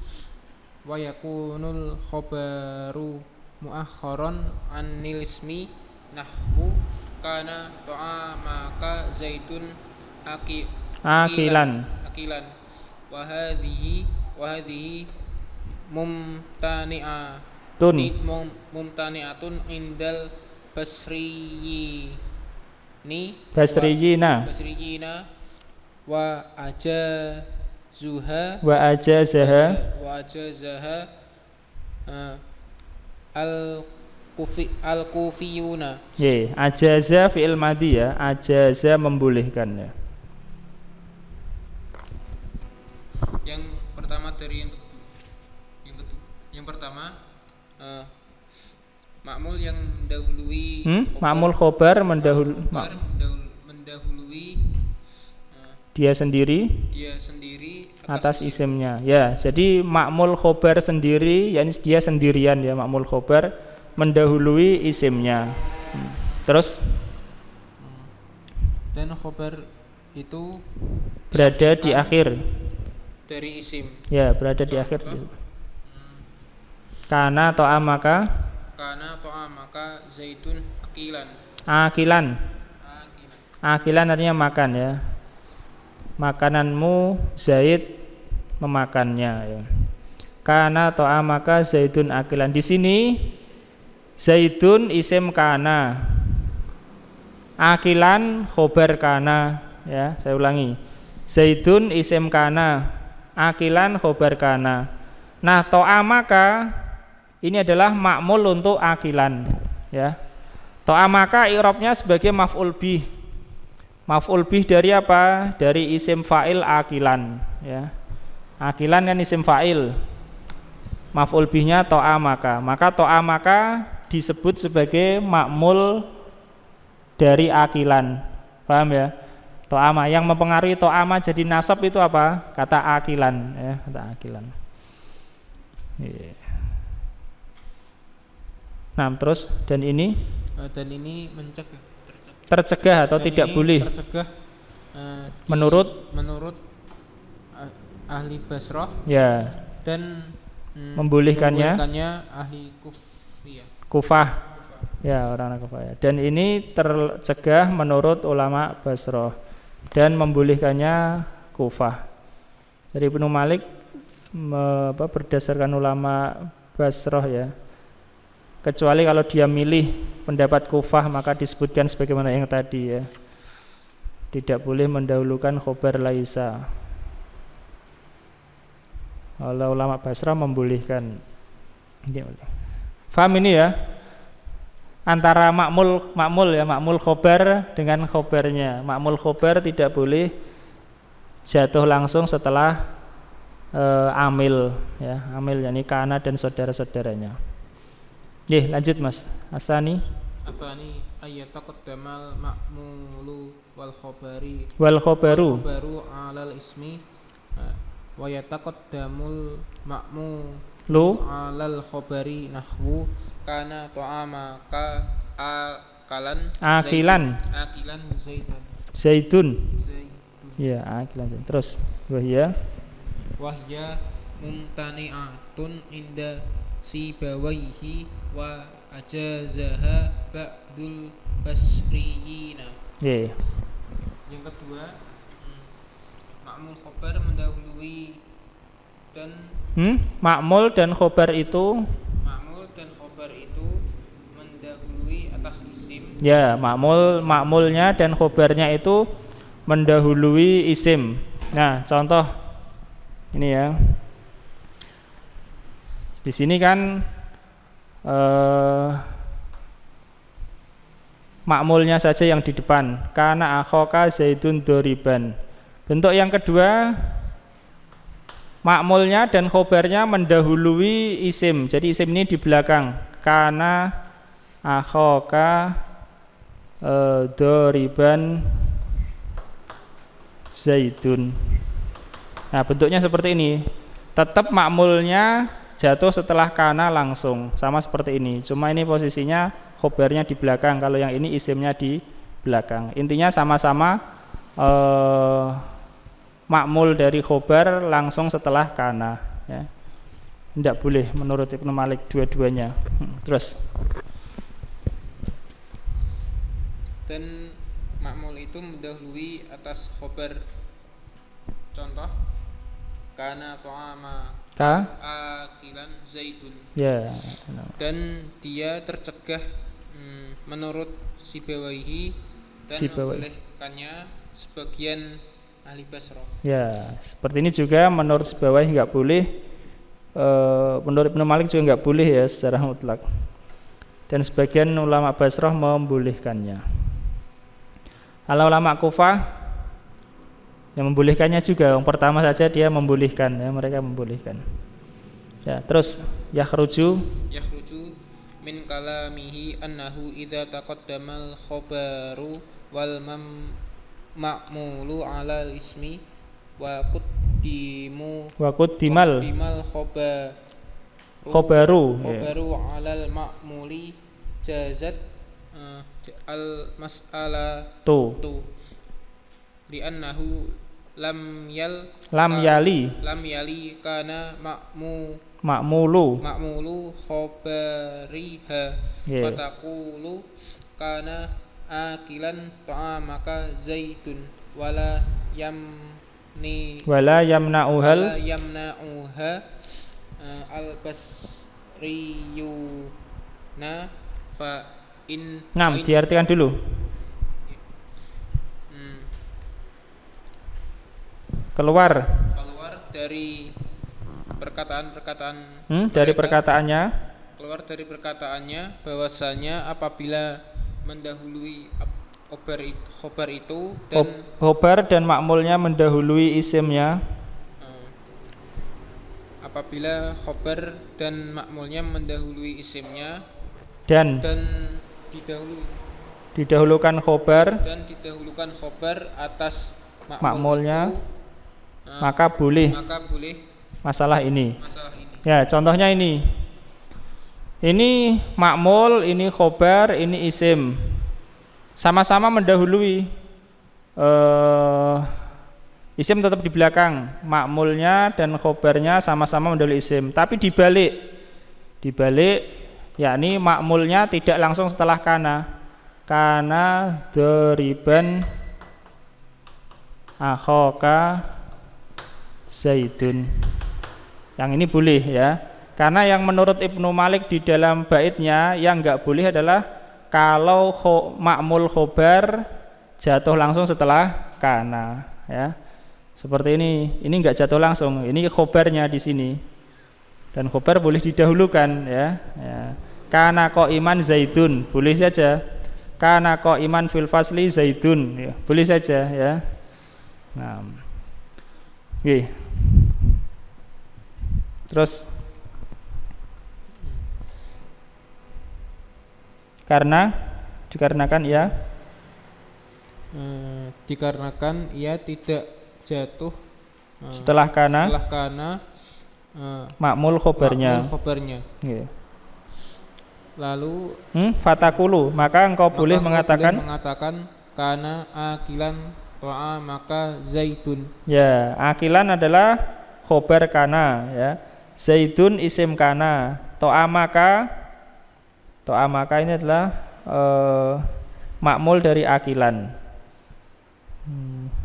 wa yakunul khobaru muakharon anil ismi nahwu kana ta'amaka zaitun akilan wa hadhihi mumtani'atun indal basriyina wa ajazaha al-kufiyuna. Ajaza fi'il madhi ya, ajaza membolehkan ya. Yang pertama dari yang pertama ma'mul yang mendahului ma'mul khobar mendahului dia sendiri atas isimnya ya. Jadi ma'mul khobar sendiri yakni dia sendirian ya, ma'mul khobar mendahului isimnya. Terus dan khobar itu berada di akhir dari isim ya, berada di akhir. Kana ta'amaka zaitun akilan artinya makan ya, makananmu Zaid memakannya ya. Kana ta'amaka zaitun akilan. Di sini zaitun isim kana, akilan khobar kana ya. Saya ulangi, zaitun isim kana, akilan khobar kana. Nah, ta'amaka ini adalah ma'mul untuk akilan ya. Ta'amaka i'rabnya sebagai maf'ul bih. Maf'ul bih dari apa? Dari isim fa'il akilan ya. Akilan kan isim fa'il. Maf'ul bihnya ta'amaka. Maka ta'amaka disebut sebagai ma'mul dari akilan. Paham ya? Ta'ama yang mempengaruhi ta'ama jadi nasab itu apa? Kata akilan ya, kata akilan. Yeah. Nah, terus dan ini mencegah tercegah atau tidak boleh tercegah menurut ahli Basrah ya, dan membolehkannya ahli Kufah ya, orang Kufah ya. Dan ini tercegah menurut ulama Basrah dan membolehkannya Kufah. Dari Ibnu Malik berdasarkan ulama Basrah ya, kecuali kalau dia milih pendapat Kufah maka disebutkan sebagaimana yang tadi ya, tidak boleh mendahulukan khobar laisa. Kalau ulama Basrah membolehkan. Faham ini ya, antara makmul ya, makmul khobar dengan khobarnya. Makmul khobar tidak boleh jatuh langsung setelah amil ya, amil yakni kana dan saudara-saudaranya. Lanjut Mas Asani ayataqaddamal ma'mulu wal khobaru alal ismi wa yataqaddamul lu alal khobari nahwu kana ta'amaka akilan zaitun ya, akilan. Terus wahya mumtani'atun inda sibawaihi wa ajazaha ba'dul basriyina. Yang kedua, ma'mul khobar mendahului dan ma'mul dan khobar itu mendahului atas isim ya, ma'mulnya dan khobarnya itu mendahului isim. Nah, contoh ini ya, di sini kan makmulnya saja yang di depan, kana akhoka zaitun doriban. Bentuk yang kedua, makmulnya dan khobarnya mendahului isim, jadi isim ini di belakang, kana akhoka doriban zaitun. Nah, bentuknya seperti ini, tetap makmulnya jatuh setelah kana langsung, sama seperti ini. Cuma ini posisinya khobarnya di belakang, kalau yang ini isimnya di belakang. Intinya sama-sama makmul dari khobar langsung setelah kana, ya. Tidak boleh menurut Ibnu Malik dua-duanya. Terus dan makmul itu mendahului atas khobar. Contoh kana ta'ama akilan zaitun, ya. Dan dia tercegah menurut Sibawaihi dan membolehkannya sebagian ahli Basrah. Ya, seperti ini juga menurut Sibawaihi nggak boleh, menurut Ibnu Malik juga nggak boleh ya secara mutlak. Dan sebagian ulama Basrah membolehkannya. Kalau ulama Kufah yang membolehkannya juga, yang pertama saja dia membolehkan, ya, mereka membolehkan. Ya, terus yakhruju min kalamihi annahu idza taqaddamal khabaru wal ma'mulu ala ismi wa quddimal khabaru alal ma'muli jazat al mas'alatu li'annahu lam yali kana ma'mulu khabariha, fataqulu kana akilan ta'amaka zaitun wala yamna'uha al-basriyuna fa in. Diartikan dulu. Keluar dari perkataan dari perkataannya bahwasanya apabila mendahului khobar itu dan khobar dan makmulnya mendahului isimnya, apabila khobar dan makmulnya mendahului isimnya dan didahulukan khobar atas makmulnya itu, maka boleh masalah ini. Ya, contohnya ini makmul, ini khobar, ini isim, sama-sama mendahului. Isim tetap di belakang, makmulnya dan khobarnya sama-sama mendahului isim, tapi dibalik, yakni makmulnya tidak langsung setelah kana doriban akhoka zaidun. Yang ini boleh ya, karena yang menurut Ibnu Malik di dalam baitnya yang enggak boleh adalah kalau makmul khobar jatuh langsung setelah kana, ya. Seperti ini enggak jatuh langsung, ini khobarnya di sini. Dan khobar boleh didahulukan, ya. Kana qaiman zaidun, boleh saja. Kana qaiman fil fasli zaidun, ya, boleh saja, ya. Nah. Oke. Terus dikarenakan ia tidak jatuh setelah kana makmul khobarnya. Yeah. Lalu fatakulu, maka engkau boleh mengatakan kana akilan to'a maka zaitun. Ya, akilan adalah khobar kana, ya. Zaitun isim kana. To'a maka ini adalah makmul dari akilan.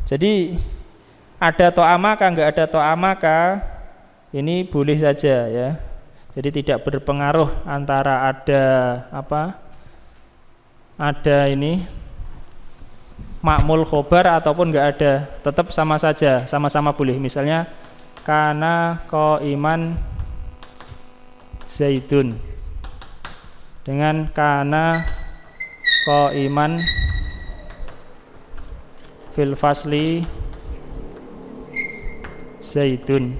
Jadi ada to'a maka, enggak ada to'a maka, ini boleh saja, ya. Jadi tidak berpengaruh antara ada ini makmul khobar ataupun enggak ada, tetap sama saja, sama-sama boleh. Misalnya kana qaiman zaidun dengan kana qaiman fil fasli zaidun.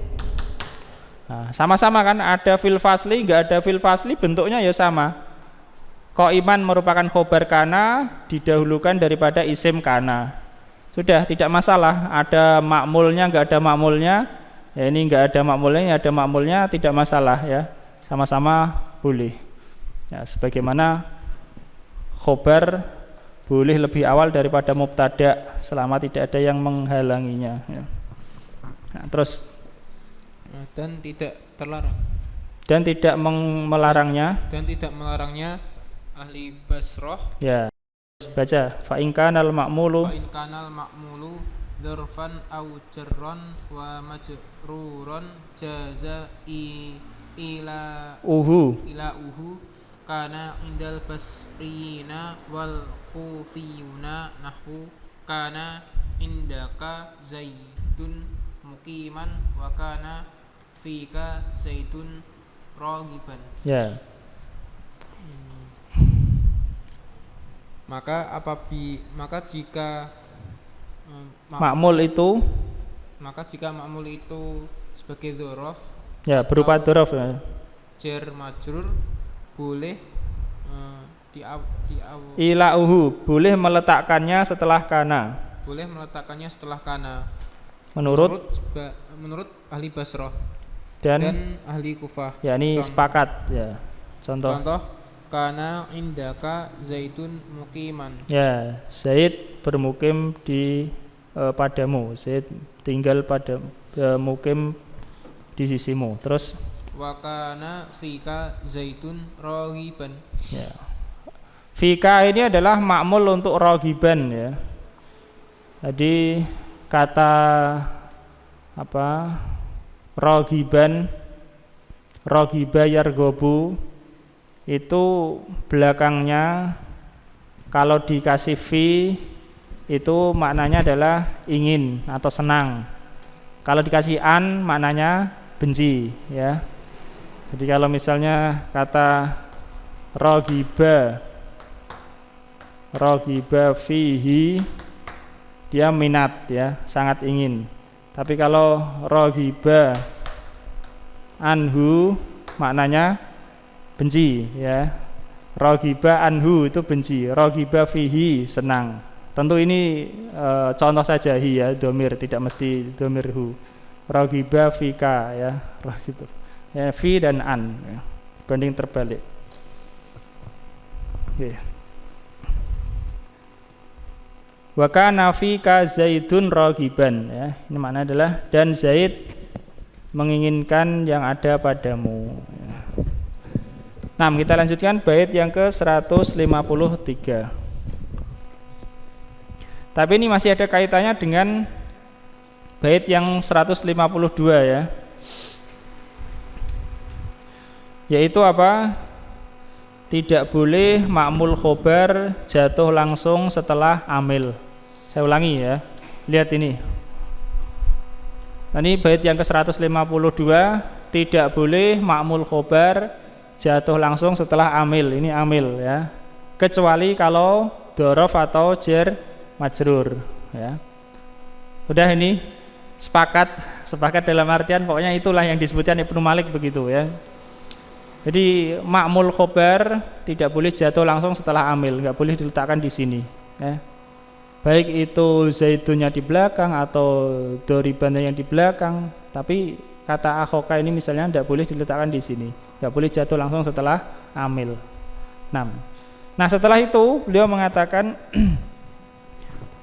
Nah, sama-sama kan, ada fil fasli, enggak ada fil fasli, bentuknya ya sama. Qaiman merupakan khobar kana, didahulukan daripada isim kana. Sudah, tidak masalah, ada makmulnya enggak ada makmulnya, Ya ini enggak ada makmulnya, ada makmulnya tidak masalah ya. Sama-sama boleh. Ya, sebagaimana khobar boleh lebih awal daripada mubtada selama tidak ada yang menghalanginya ya. Nah, terus dan tidak terlarang dan tidak melarangnya ahli Basroh ya. Baca fa in kanal ma'mulu dzarfan aw jarran wa majruran jaza ila uhu kana indal basriyina wal kufiyuna nahwu kana indaka zaidun muqiman wa kana fika zaidun raghiban. Ya. Maka jika makmul itu sebagai dzaraf ya berupa dzaraf ya. Jar majrur boleh ilauhu boleh meletakkannya setelah kana. Menurut ahli Basrah dan ahli Kufah. Ya ini sepakat ya. Contoh kana indaka zaitun muqiman. Ya, Zaid bermukim di padamu. Zaid tinggal pada mukim di sisimu. Terus wa kana fika zaitun raghiban. Ya. Fika ini adalah makmul untuk raghiban ya. Jadi kata apa? Raghiban, raghiba yarghabu itu belakangnya kalau dikasih fi itu maknanya adalah ingin atau senang. Kalau dikasih an maknanya benci ya. Jadi kalau misalnya kata raghiba fihi dia minat ya, sangat ingin. Tapi kalau raghiba anhu maknanya benci ya. Raghiba anhu itu benci, raghiba fihi senang. Tentu ini contoh saja hi ya, domir tidak mesti domir hu. Raghiba fika ya, raghiba ya, fi dan an ya. Banding terbalik. Okay. Wa kana fika zaidun raghiban ya. Ini maknanya adalah dan Zaid menginginkan yang ada padamu. Nah, kita lanjutkan bait yang ke-153. Tapi ini masih ada kaitannya dengan bait yang 152 ya. Yaitu apa? Tidak boleh ma'mul khobar jatuh langsung setelah amil. Saya ulangi ya. Lihat ini. Nah, ini bait yang ke-152, tidak boleh ma'mul khobar jatuh langsung setelah amil. Ini amil ya. Kecuali kalau dzaraf atau jar majrur ya. Udah ini sepakat dalam artian pokoknya itulah yang disebutkan Ibnu Malik begitu ya. Jadi ma'mul khobar tidak boleh jatuh langsung setelah amil, nggak boleh diletakkan di sini ya. Baik itu zaidunnya di belakang atau doribannya yang di belakang, tapi kata akhoka ini misalnya tidak boleh diletakkan di sini, nggak boleh jatuh langsung setelah amil. Nah setelah itu beliau mengatakan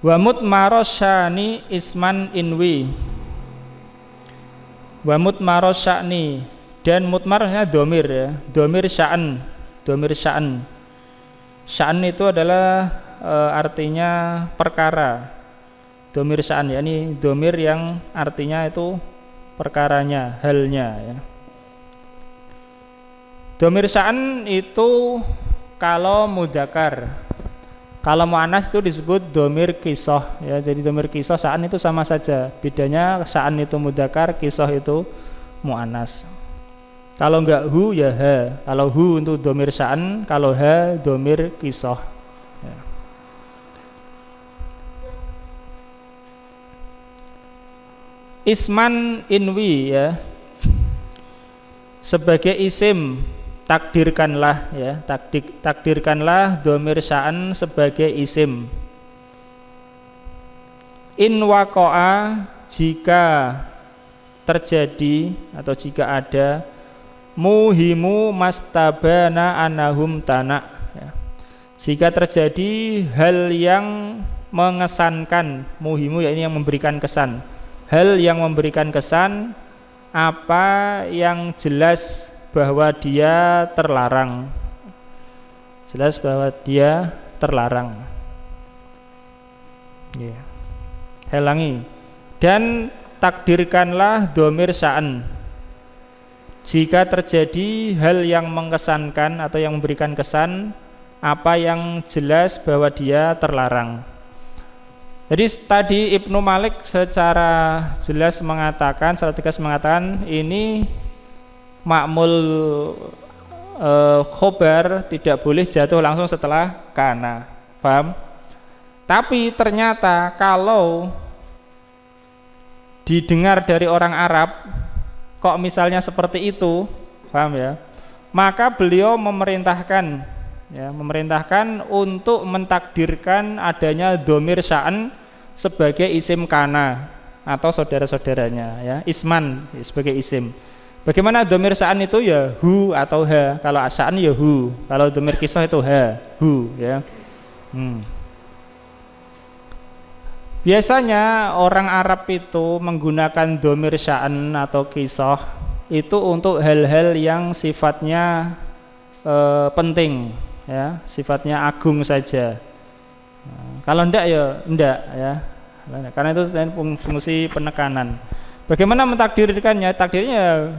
wa mutmarosyani isman inwi, wa mutmarosyani, dan mutmarnya domir ya, domir sya'an. Sya'an itu adalah artinya perkara. Domir sya'an ya, ini domir yang artinya itu perkaranya, halnya ya. Domir sya'an itu kalau mudzakkar. Kalau muannas itu disebut domir kisah ya. Jadi domir kisah sya'an itu sama saja. Bedanya sya'an itu mudzakkar, kisah itu muannas. Kalau enggak hu ya ha. Kalau hu untuk domir sya'an, kalau ha domir kisah ya. Isman inwi ya, sebagai isim takdirkanlah ya, takdirkanlah domir sya'an sebagai isim. In waqa'a, jika terjadi atau jika ada muhimu mastabana anahum tanak ya. Jika terjadi hal yang mengesankan, muhimu ya ini yang memberikan kesan, hal yang memberikan kesan apa yang jelas bahwa dia terlarang, jelas bahwa dia terlarang ya. Halangi dan takdirkanlah dhamir sya'an jika terjadi hal yang mengesankan atau yang memberikan kesan apa yang jelas bahwa dia terlarang. Jadi tadi Ibnu Malik secara jelas mengatakan, secara tegas mengatakan ini ma'mul khobar tidak boleh jatuh langsung setelah kana, paham? Tapi ternyata kalau didengar dari orang Arab kok misalnya seperti itu, paham ya? Maka beliau memerintahkan ya, memerintahkan untuk mentakdirkan adanya dhamir sya'an sebagai isim kana atau saudara-saudaranya ya, isman ya, sebagai isim. Bagaimana dhamir sya'an itu ya hu atau ha. Kalau sya'an ya hu, kalau dhamir kisah itu ha, hu ya. Biasanya orang Arab itu menggunakan dhamir sya'an atau kisah itu untuk hal-hal yang sifatnya penting ya, sifatnya agung saja. Kalau enggak ya enggak ya. Karena itu fungsi penekanan. Bagaimana mentakdirkannya? Takdirnya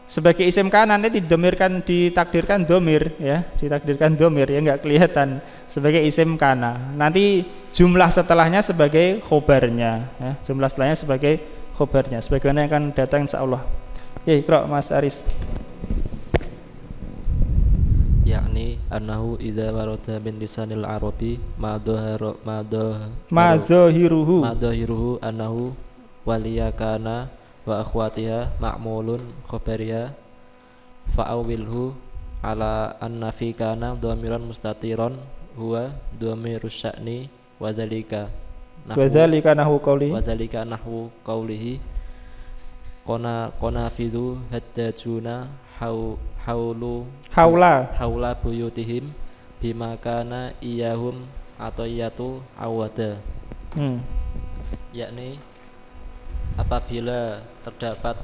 sebagai isim kana nanti ditakdirkan dhamir ya, ditakdirkan dhamir ya, enggak kelihatan sebagai isim kana. Nanti jumlah setelahnya sebagai khobarnya ya, jumlah setelahnya sebagai khobarnya sebagaimana yang akan datang insyaallah. Ya, Iqra Mas Aris. Yakni annahu idza warada min lisanil arabi madzahiruhu annahu waliyakana wa akhwatiha ma'mulun khabariya fa'awilhu ala anna fi kana dhamiran mustatiran huwa dhamirus sya'ni wa dzalika nahwu qawlihi qanafidhu haddajuna haula buyutihim bima kana iyahum atayatu awada. Yakni apabila terdapat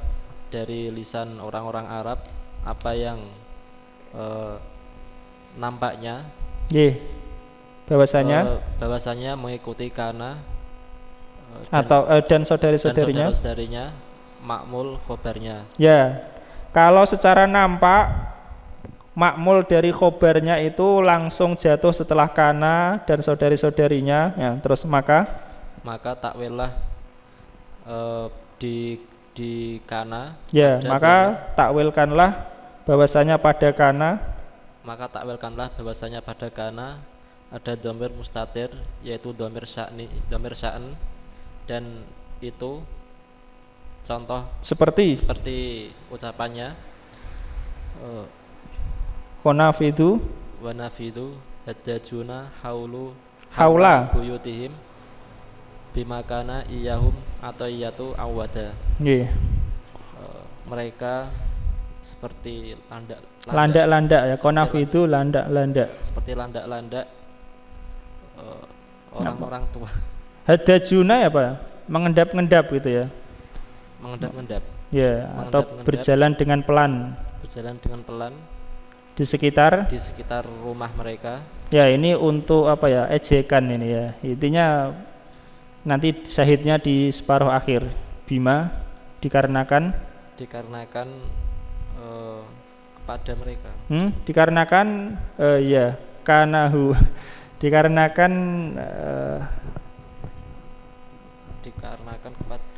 dari lisan orang-orang Arab apa yang nampaknya bahwasanya mengikuti kana dan saudari-saudarinya makmul khobarnya ya. Kalau secara nampak makmul dari khobarnya itu langsung jatuh setelah kana dan saudari-saudarinya ya, terus maka takwillah di kana ya, maka takwilkanlah bahwasanya pada kana ada dhamir mustatir yaitu dhamir sya'an, dan itu contoh seperti ucapannya qanafidu wa nafidu haddajuna haula buyutihim bimakana iyahum atau iyatu awada. Mereka seperti landak-landak ya, qanafidu landak-landak, seperti landak-landak orang-orang tua. Haddajuna ya Pak, mengendap-endap gitu ya, mengendap ya, atau berjalan dengan pelan di sekitar rumah mereka ya. Ini untuk apa ya, ejekan ini ya, intinya nanti syahidnya di separuh akhir. Bima dikarenakan kepada mereka dikarenakan ya kanahu dikarenakan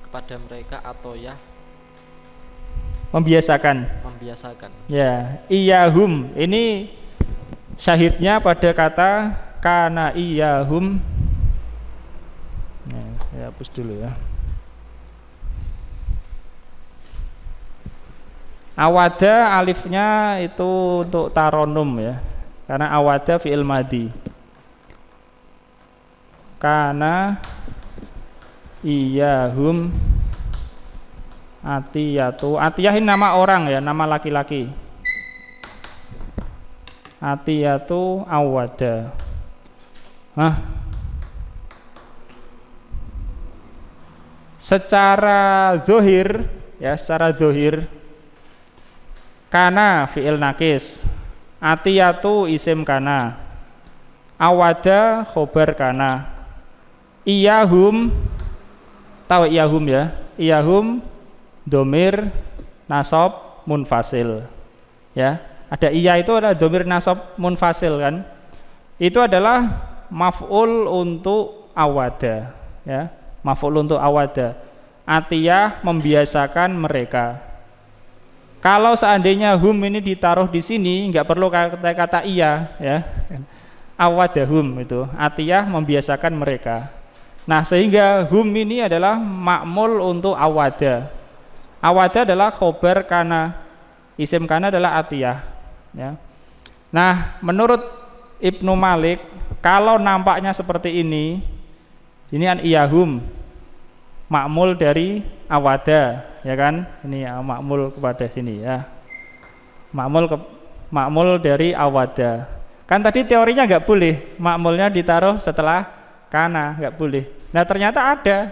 kepada mereka atau ya membiasakan ya. Iyahum ini syahidnya pada kata kana iyahum. Nah, saya hapus dulu ya. Awada alifnya itu untuk taronum ya, karena awada fi'il madi. Kana iyahum Atiyatu. Atiyah ini nama orang ya, nama laki-laki. Atiyatu awada. Secara zohir ya, secara zohir kana fi'il nakis, atiyatu isim kana, awada khobar kana, iyahum, tahu iyahum ya, iyahum domir nasab munfasil ya, ada iya itu adalah domir nasab munfasil kan, itu adalah maf'ul untuk awada ya, maf'ul untuk awada. Atiyah membiasakan mereka. Kalau seandainya hum ini ditaruh di sini nggak perlu kata-kata iya ya. Awadahum itu atiyah membiasakan mereka. Nah, sehingga hum ini adalah ma'mul untuk awada. Awada adalah khobar kana, isim kana adalah atiyah ya. Nah, menurut Ibnu Malik kalau nampaknya seperti ini an iyahum makmul dari awada ya kan, ini makmul kepada sini ya, makmul dari awada kan. Tadi teorinya nggak boleh makmulnya ditaruh setelah kana, nggak boleh. Nah ternyata ada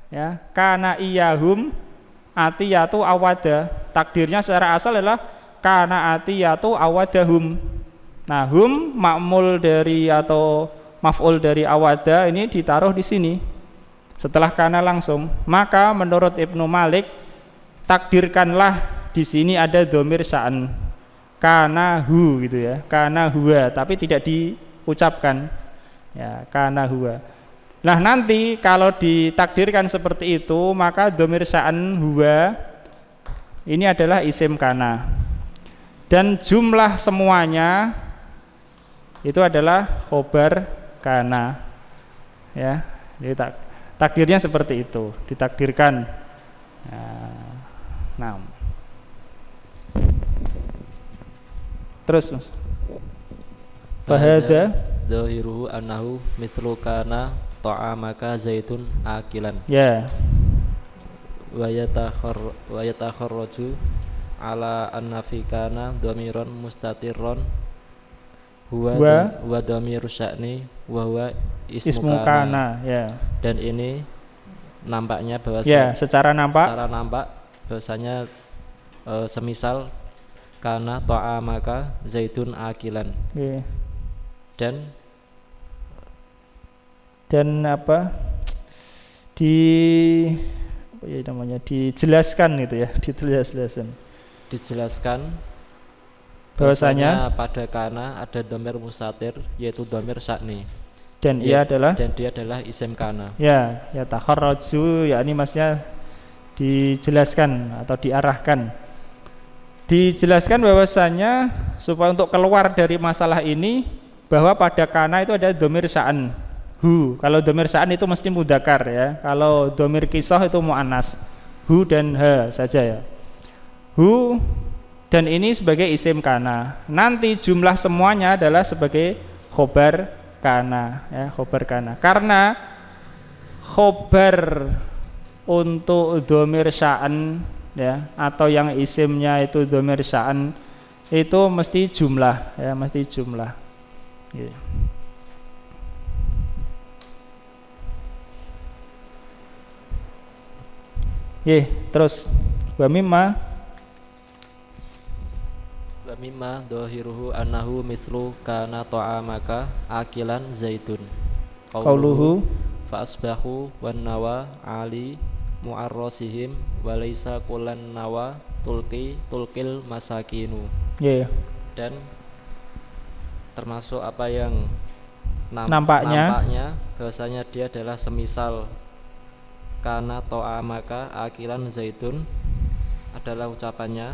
ya, kana iyahum atiyatu awada, takdirnya secara asal adalah kana atiyatu awadahum. Nah hum makmul dari atau maf'ul dari awada ini ditaruh di sini setelah kana langsung. Maka menurut Ibnu Malik takdirkanlah di sini ada domir sya'an kana hu gitu ya, kana huwa, tapi tidak diucapkan ya, kana huwa. Nah nanti kalau ditakdirkan seperti itu maka domir sya'an huwa ini adalah isim kana dan jumlah semuanya itu adalah khobar kana ya. Jadi takdirnya seperti itu, ditakdirkan. Nah. Terus Mas. Fahadha dhahiruhu annahu mislu kana ta'amaka zaitun akilan. Ya. Wa yatakharraju ala anna fi kana dhamiran mustatirron huwa dhamiru sya'ni wa huwa ismu kana ya. Dan ini nampaknya bahwa ya, secara nampak bahwasanya semisal kana ta'amaka zaitun akilan ya. Dan apa dijelaskan itu ya, dijelaskan bahwasanya pada kana ada dhamir mustatir yaitu dhamir sya'ni dan dia adalah isim kana. Ya takharraju yakni maksudnya dijelaskan atau diarahkan. Dijelaskan bahwasanya supaya untuk keluar dari masalah ini bahwa pada kana itu ada dhamir sya'an hu. Kalau dhamir sya'an itu mesti mudzakkar ya. Kalau dhamir qisah itu muannas. Hu dan ha saja ya. Hu dan ini sebagai isim kana. Nanti jumlah semuanya adalah sebagai khobar kana ya, khobar kana. Karena khobar untuk dhamir sya'an ya atau yang isimnya itu dhamir sya'an itu mesti jumlah ya, mesti jumlah. Ya. Terus wa mimma dhahiruhu annahu mislu kana ta'amaka akilan zaitun qauluhu fa asbahu wan nawa ali mu'arrasihim walaysa kullan nawa tulkil masakinu. Dan termasuk apa yang nampaknya bahwasanya dia adalah semisal kana ta'amaka akilan zaitun adalah ucapannya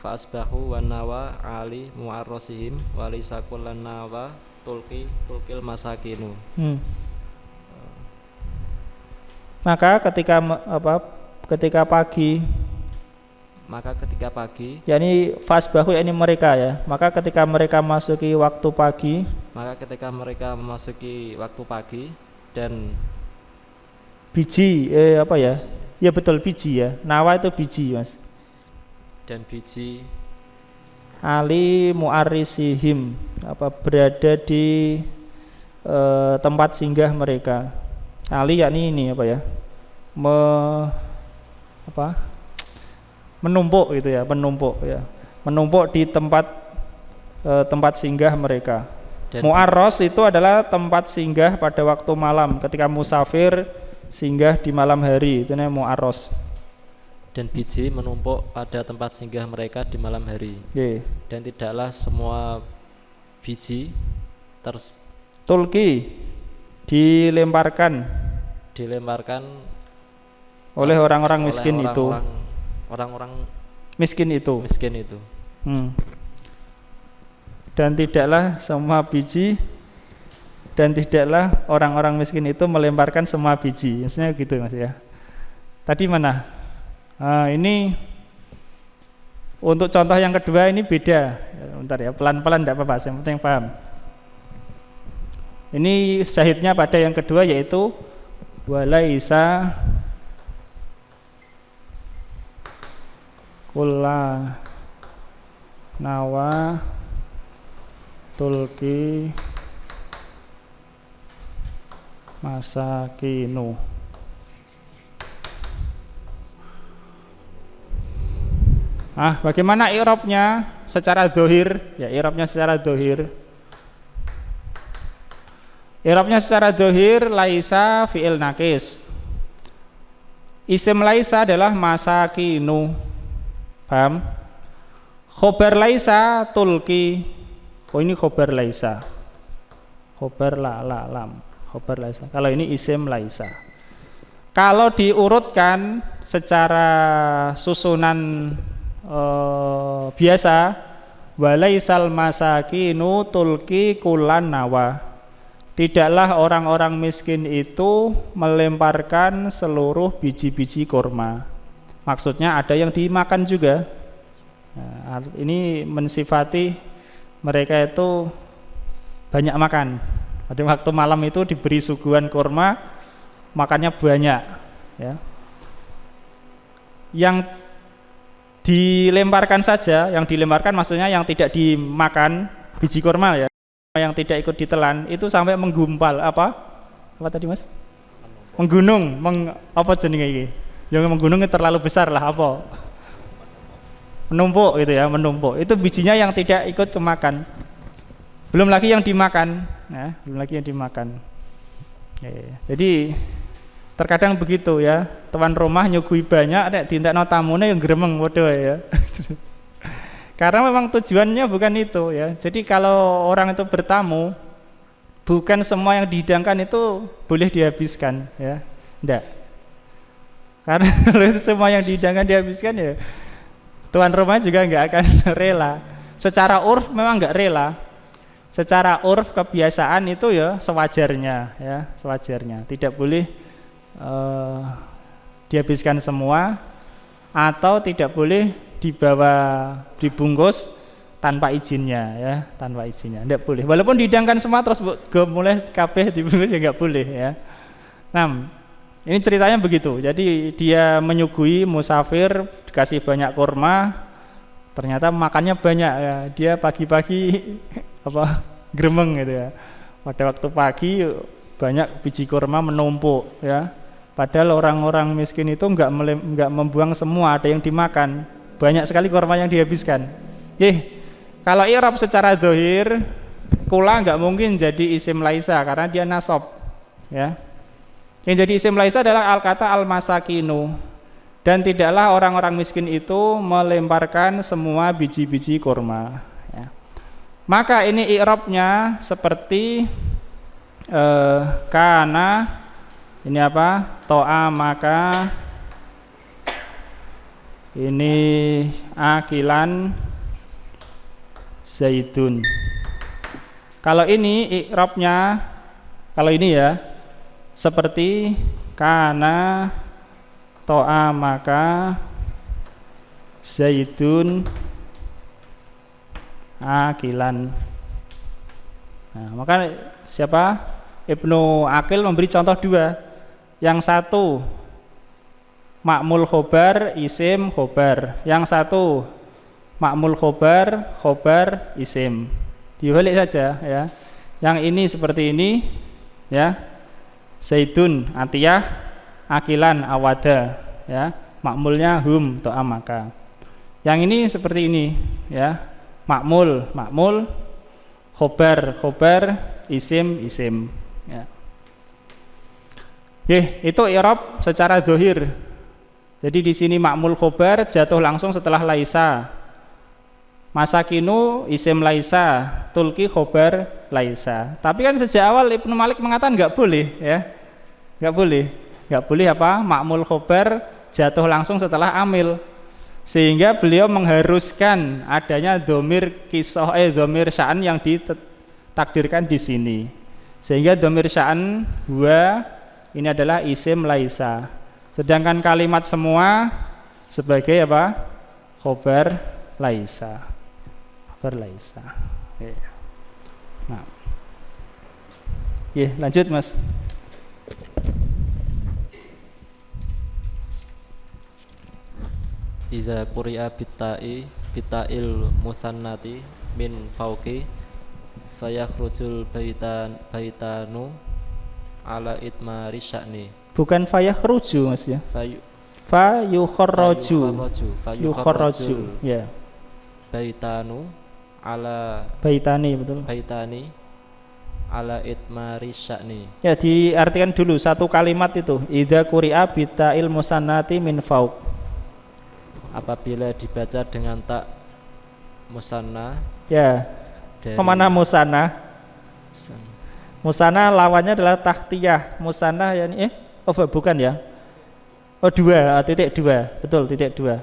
fa asbahu wan nawa ali mu'arrasihim walaysa kullan nawa tulkil masakinu. Maka ketika pagi yakni fasbahu yakni mereka ya, maka ketika mereka memasuki waktu pagi dan biji Ya betul, biji ya. Nawa itu biji, Mas. Dan biji Ali mu'arrisihim, berada di tempat singgah mereka. Ali yakni ini menumpuk gitu ya, menumpuk di tempat singgah mereka. Mu'arros itu adalah tempat singgah pada waktu malam, ketika musafir singgah di malam hari, itu namanya mu'arros. Dan biji menumpuk pada tempat singgah mereka di malam hari. Dan tidaklah semua biji tulki dilemparkan oleh orang-orang miskin itu. Orang-orang miskin itu. Dan tidaklah semua biji, dan tidaklah orang-orang miskin itu melemparkan semua biji. Maksudnya gitu, Mas ya. Tadi mana? Ini untuk contoh yang kedua ini beda. Bentar ya, pelan-pelan tidak apa-apa, yang penting paham. Ini syahidnya pada yang kedua, yaitu walaisa kulla nawa tulki masakinu. Bagaimana i'rabnya secara dhohir? Ya, i'rabnya secara dhohir. I'rabnya secara dhohir, laisa fi'il naqis. Isim laisa adalah masakinu. Paham? Khobar laisa tulki. Ini khobar laisa. Khobar lam. Khobar laisa. Kalau ini isim laisa. Kalau diurutkan secara susunan biasa, walaisal masakinu tulki kulan nawa. Tidaklah orang-orang miskin itu melemparkan seluruh biji-biji kurma. Maksudnya ada yang dimakan juga. Nah, ini mensifati mereka itu banyak makan. Pada waktu malam itu diberi suguhan kurma, makannya banyak ya. Yang dilemparkan saja, yang dilemparkan maksudnya yang tidak dimakan biji kurma ya, yang tidak ikut ditelan itu sampai menggumpal apa tadi Mas? Menggunung, apa jenenge iki? Yang menggunung terlalu besar lah apa? Menumpuk gitu ya, menumpuk. Itu bijinya yang tidak ikut kemakan. Belum lagi yang dimakan, ya, belum lagi yang dimakan. Jadi terkadang begitu ya, tuan rumah nyugui banyak, nek dintekno tamune yang gremeng padha ya. Karena memang tujuannya bukan itu ya. Jadi kalau orang itu bertamu, bukan semua yang dihidangkan itu boleh dihabiskan ya. Enggak. Karena kalau itu semua yang dihidangkan dihabiskan ya, tuan rumah juga enggak akan rela. Secara urf memang enggak rela. Secara urf kebiasaan itu ya sewajarnya ya, sewajarnya. Tidak boleh dihabiskan semua, atau tidak boleh dibungkus tanpa izinnya ya, tanpa izinnya tidak boleh. Walaupun dihidangkan semua terus mulai kabeh dibungkus ya nggak boleh ya. Nah, ini ceritanya begitu. Jadi dia menyuguhi musafir, dikasih banyak kurma, ternyata makannya banyak ya. Dia pagi-pagi gremeng gitu ya. Pada waktu pagi banyak biji kurma menumpuk ya. Padahal orang-orang miskin itu enggak membuang semua, ada yang dimakan. Banyak sekali kurma yang dihabiskan. Kalau i'rab secara dhohir, kula enggak mungkin jadi isim laisa karena dia nasab. Ya. Yang jadi isim laisa adalah al-kata al-masakinu. Dan tidaklah orang-orang miskin itu melemparkan semua biji-biji kurma. Ya. Maka ini i'rabnya seperti kana. Ini apa? To'a maka ini akilan zaitun. Kalau ini i'rabnya, kalau ini ya seperti kana to'a maka zaitun akilan. Nah, maka siapa? Ibnu Aqil memberi contoh dua. Yang satu makmul khobar, isim, khobar. Yang satu makmul khobar, khobar, isim. Dibalik saja ya. Yang ini seperti ini ya. Zaidun, atiyah, akilan, awada ya. Makmulnya hum to'a maka. Yang ini seperti ini ya. Makmul, makmul, khobar, khobar, isim, isim ya. Itu i'rab secara zahir. Jadi di sini makmul khobar jatuh langsung setelah laisa. Masakinu isim laisa, tulki khobar laisa. Tapi kan sejak awal Ibnu Malik mengatakan nggak boleh ya, nggak boleh apa makmul khobar jatuh langsung setelah amil, sehingga beliau mengharuskan adanya dhamir kisah dhamir sya'an yang ditakdirkan di sini, sehingga dhamir sya'an huwa ini adalah isim laisa, sedangkan kalimat semua sebagai apa khobar laisa. Berlaisa. Nah, lanjut Mas. Idza quri'a bita'il musannati min fauqi fayakhrujul baitanu ala itmari sya'ni. Bukan fayakhruju Mas ya. Fayukharraju. Ya. Baitanu ala baitani, betul. Baitani ala itmari sya'ni. Ya, diartikan dulu satu kalimat itu. Idza quri'a bita'il musannati min fauq. Apabila dibaca dengan tak musanna. Ya. Kemana musanna? Musanna lawannya adalah tahtiyah. Musanna yani bukan ya. Titik dua. Betul, titik dua.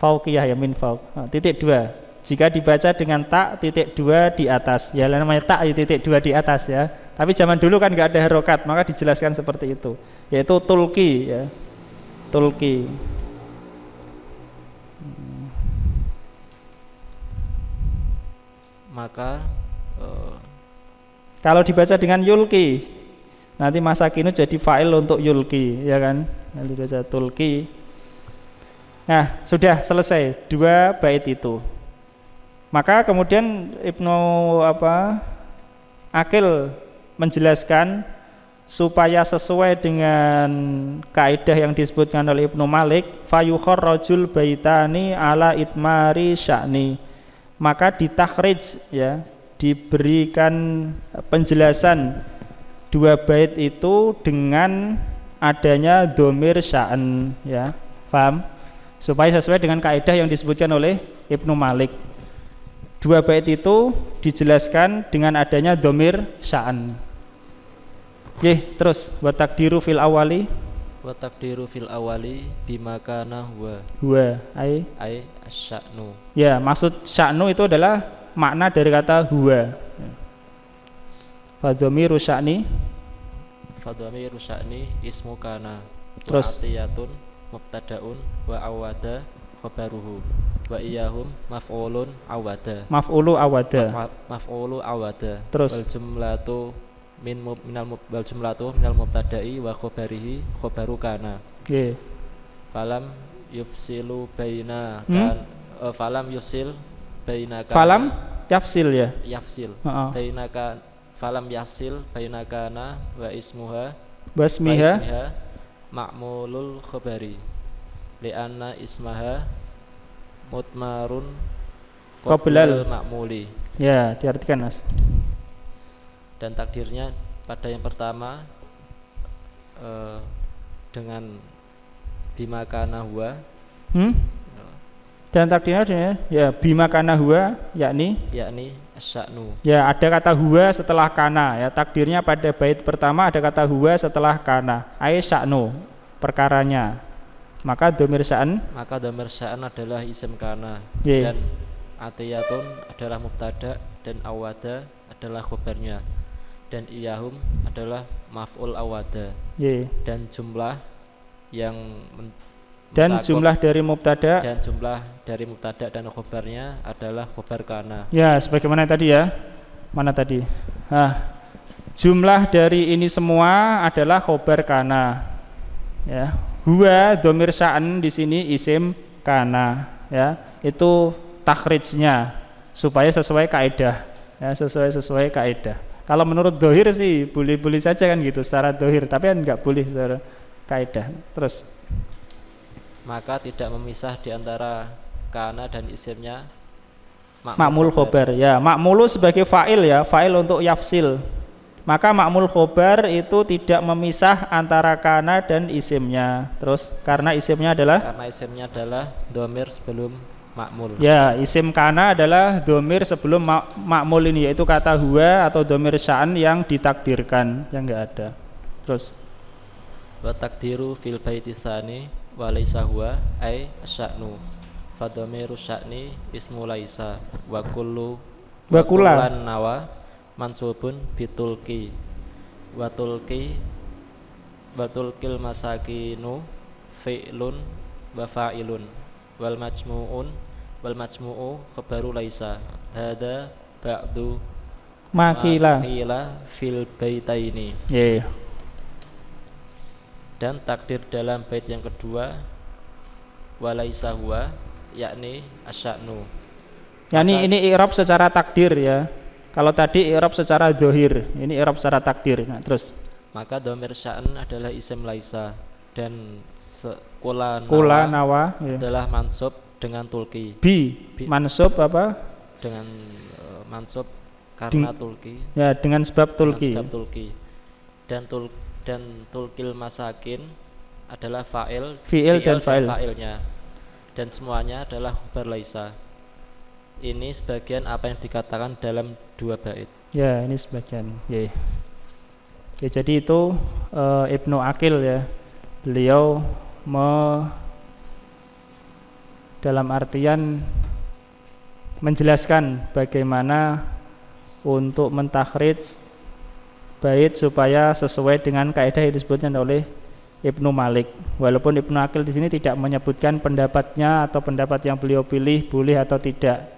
Fauqiyah ya min fauq. Titik dua. Jika dibaca dengan tak titik dua di atas, ya namanya tak titik dua di atas ya. Tapi zaman dulu kan nggak ada harokat, maka dijelaskan seperti itu, yaitu tulki ya, tulki. Maka kalau dibaca dengan yulki, nanti masakinu jadi fa'il untuk yulki, ya kan? Nanti dibaca tulki. Nah, sudah selesai dua bait itu. Maka kemudian Ibnu Aqil menjelaskan supaya sesuai dengan kaidah yang disebutkan oleh Ibnu Malik, fayukharrajul baitani ala itmari sya'ni. Maka ditakhrij ya, diberikan penjelasan dua bait itu dengan adanya dhamir sya'an ya. Paham? Supaya sesuai dengan kaidah yang disebutkan oleh Ibnu Malik. Dua bait itu dijelaskan dengan adanya dhamir sya'an. Terus wa takdiru fil awali bima kana huwa ai asya'nu. Ya, maksud sya'nu itu adalah makna dari kata huwa. Fa dhamiru sya'ni ismu kana. Terus atiyatun mubtada'un wa awada khabaruhu wa iyahum maf'ulu awada. Terus wal jumlatu minal mubtada'i wa khabarihi khabaru kana. Falam yufsilu baina falam yufsil bainaka. Falam yafsil ya. Yafsil. Bainaka falam yafsil bainakana wa ismuha basmiha ma'mulul khabari li'anna ismaha mutmarun qoblal ma'muli. Ya, diartikan Mas. Dan takdirnya pada yang pertama dengan bima kana huwa. Dan takdirnya ya bima kana huwa yakni asya'nu. Ya, ada kata huwa setelah kana ya. Takdirnya pada bait pertama ada kata huwa setelah kana. Ai sya'nu, perkaranya. Maka dhamir sya'an adalah isim kana. Dan atiyatun adalah mubtada dan awada adalah khabarnya. Dan iyahum adalah maf'ul awada. Dan jumlah yang jumlah dari mubtada dan khabarnya adalah khabar kana. Ya, sebagaimana tadi ya. Mana tadi? Jumlah dari ini semua adalah khabar kana. Ya, Huwa dhamir sya'an di sini isim kana, ya. Itu takhrijnya supaya sesuai kaidah, ya, sesuai kaidah. Kalau menurut dohir sih boleh-boleh saja kan gitu secara dohir, tapi kan nggak boleh secara kaidah. Terus maka tidak memisah di antara kana dan isimnya ma'mul khobar, ya. Ma'mulu sebagai fa'il, ya, fa'il untuk yafsil. Maka ma'mul khobar itu tidak memisah antara kana dan isimnya. Terus karena isimnya adalah dhamir sebelum ma'mul. Ya, isim kana adalah dhamir sebelum ma'mul ini, yaitu kata huwa atau dhamir sya'an yang ditakdirkan, yang enggak ada. Terus wa takdiru fil baiti tsani wa laisa huwa ai asya'nu. Fa dhamiru sya'ni ismu laisa wa kullu wa kullan nawa mansubun bitulki wa tulkil masakinu fi'lun wa fa'ilun wal majmu'u khabaru laisa hada ba'du makila fil baitaini. Dan takdir dalam bait yang kedua wa laisa huwa yakni asya'nu. Yani ini i'rab secara takdir, ya. Kalau tadi i'rab secara zahir, ini i'rab secara takdir. Nah, terus maka dhamir sya'an adalah isim laisa dan kula nawa adalah mansub dengan tulki. Mansub apa? Dengan mansub karena tulki. Ya, dengan sebab tulki. Dan tulkil masakin adalah fi'il dan fa'ilnya. Dan semuanya adalah khabar laisa. Ini sebagian apa yang dikatakan dalam 2 bait. Ya, ini sebagian. Ya, jadi itu Ibnu Aqil, ya. Beliau dalam artian menjelaskan bagaimana untuk mentakhrij bait supaya sesuai dengan kaidah yang disebutkan oleh Ibnu Malik. Walaupun Ibnu Aqil di sini tidak menyebutkan pendapatnya atau pendapat yang beliau pilih boleh atau tidak.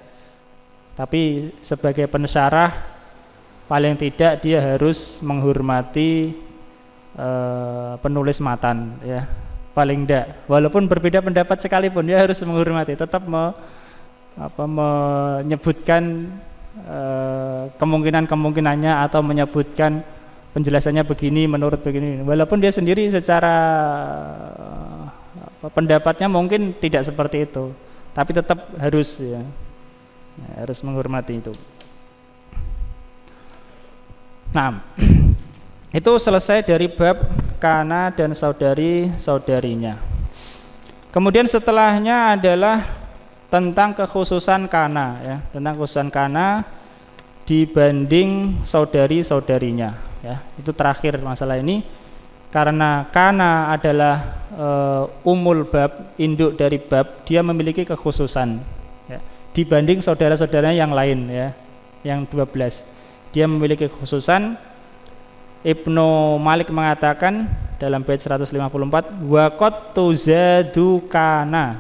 Tapi sebagai pensyarah paling tidak dia harus menghormati penulis matan, ya. Paling tidak, walaupun berbeda pendapat sekalipun dia harus menghormati, tetap menyebutkan kemungkinan-kemungkinannya atau menyebutkan penjelasannya begini menurut begini, walaupun dia sendiri secara pendapatnya mungkin tidak seperti itu, tapi tetap harus, ya, harus menghormati itu. Nah, itu selesai dari bab kana dan saudari-saudarinya. Kemudian setelahnya adalah tentang kekhususan kana, ya, tentang kekhususan kana dibanding saudari-saudarinya, ya. Itu terakhir masalah ini, karena kana adalah umul bab, induk dari bab, dia memiliki kekhususan, ya, dibanding saudara-saudaranya yang lain, ya, yang 12. Dia memiliki kekhususan. Ibnu Malik mengatakan dalam bait 154, waqad tuzadu kana,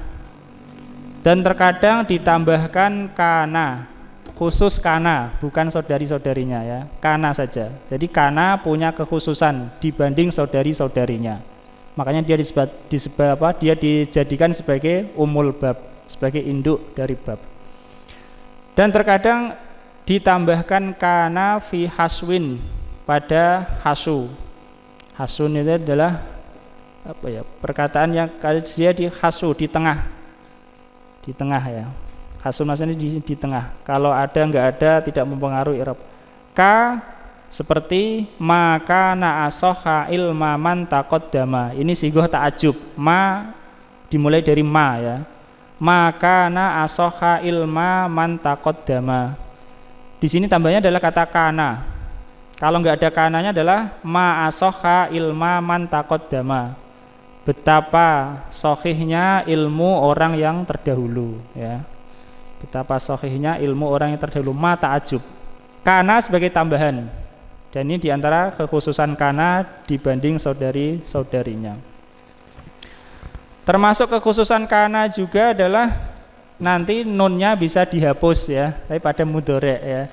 dan terkadang ditambahkan kana, khusus kana, bukan saudari-saudarinya, ya, kana saja. Jadi kana punya kekhususan dibanding saudari-saudarinya. Makanya dia dia dijadikan sebagai umul bab, sebagai induk dari bab. Dan terkadang ditambahkan kana fi haswin, pada hasu. Hasun itu adalah apa, ya, perkataan yang dia di hasu, di tengah, ya. Hasun maksudnya di tengah. Kalau ada enggak ada tidak mempengaruhi i'rab. Ka seperti maka na asoha ilma man taqaddama. Ini sigoh ta'ajub. Ma dimulai dari ma, ya. Maka na asoha ilma man taqaddama. Di sini tambahnya adalah kata kana. Kalau enggak ada kananya adalah ma asoha ilma man taqaddama. Betapa sahihnya ilmu orang yang terdahulu, ya. Betapa sahihnya ilmu orang yang terdahulu. Ma ta'ajub. Kana sebagai tambahan. Dan ini diantara kekhususan kana dibanding saudari-saudarinya. Termasuk kekhususan kana juga adalah nanti nunnya bisa dihapus, ya, tapi pada mudhari', ya.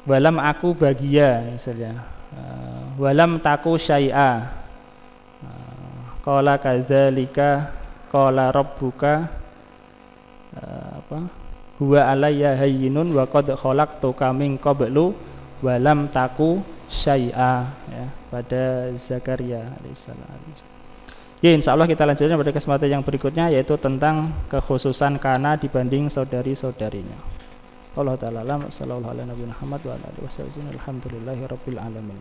Walam aku bagia misalnya, walam taku syai'a, qala kadzalika qala rabbuka huwa alayya hayyinun wa qad khalaqtuka min qablu wa lam taku syai'a, ya, pada Zakaria alaihissalam. Ya, insyaallah kita lanjutkan pada kesempatan yang berikutnya, yaitu tentang kekhususan kana dibanding saudari-saudarinya. Allah taala alam, sallallahu alaihi wa sallam, Muhammad wa alihi wasallam. Alhamdulillahirabbil alamin.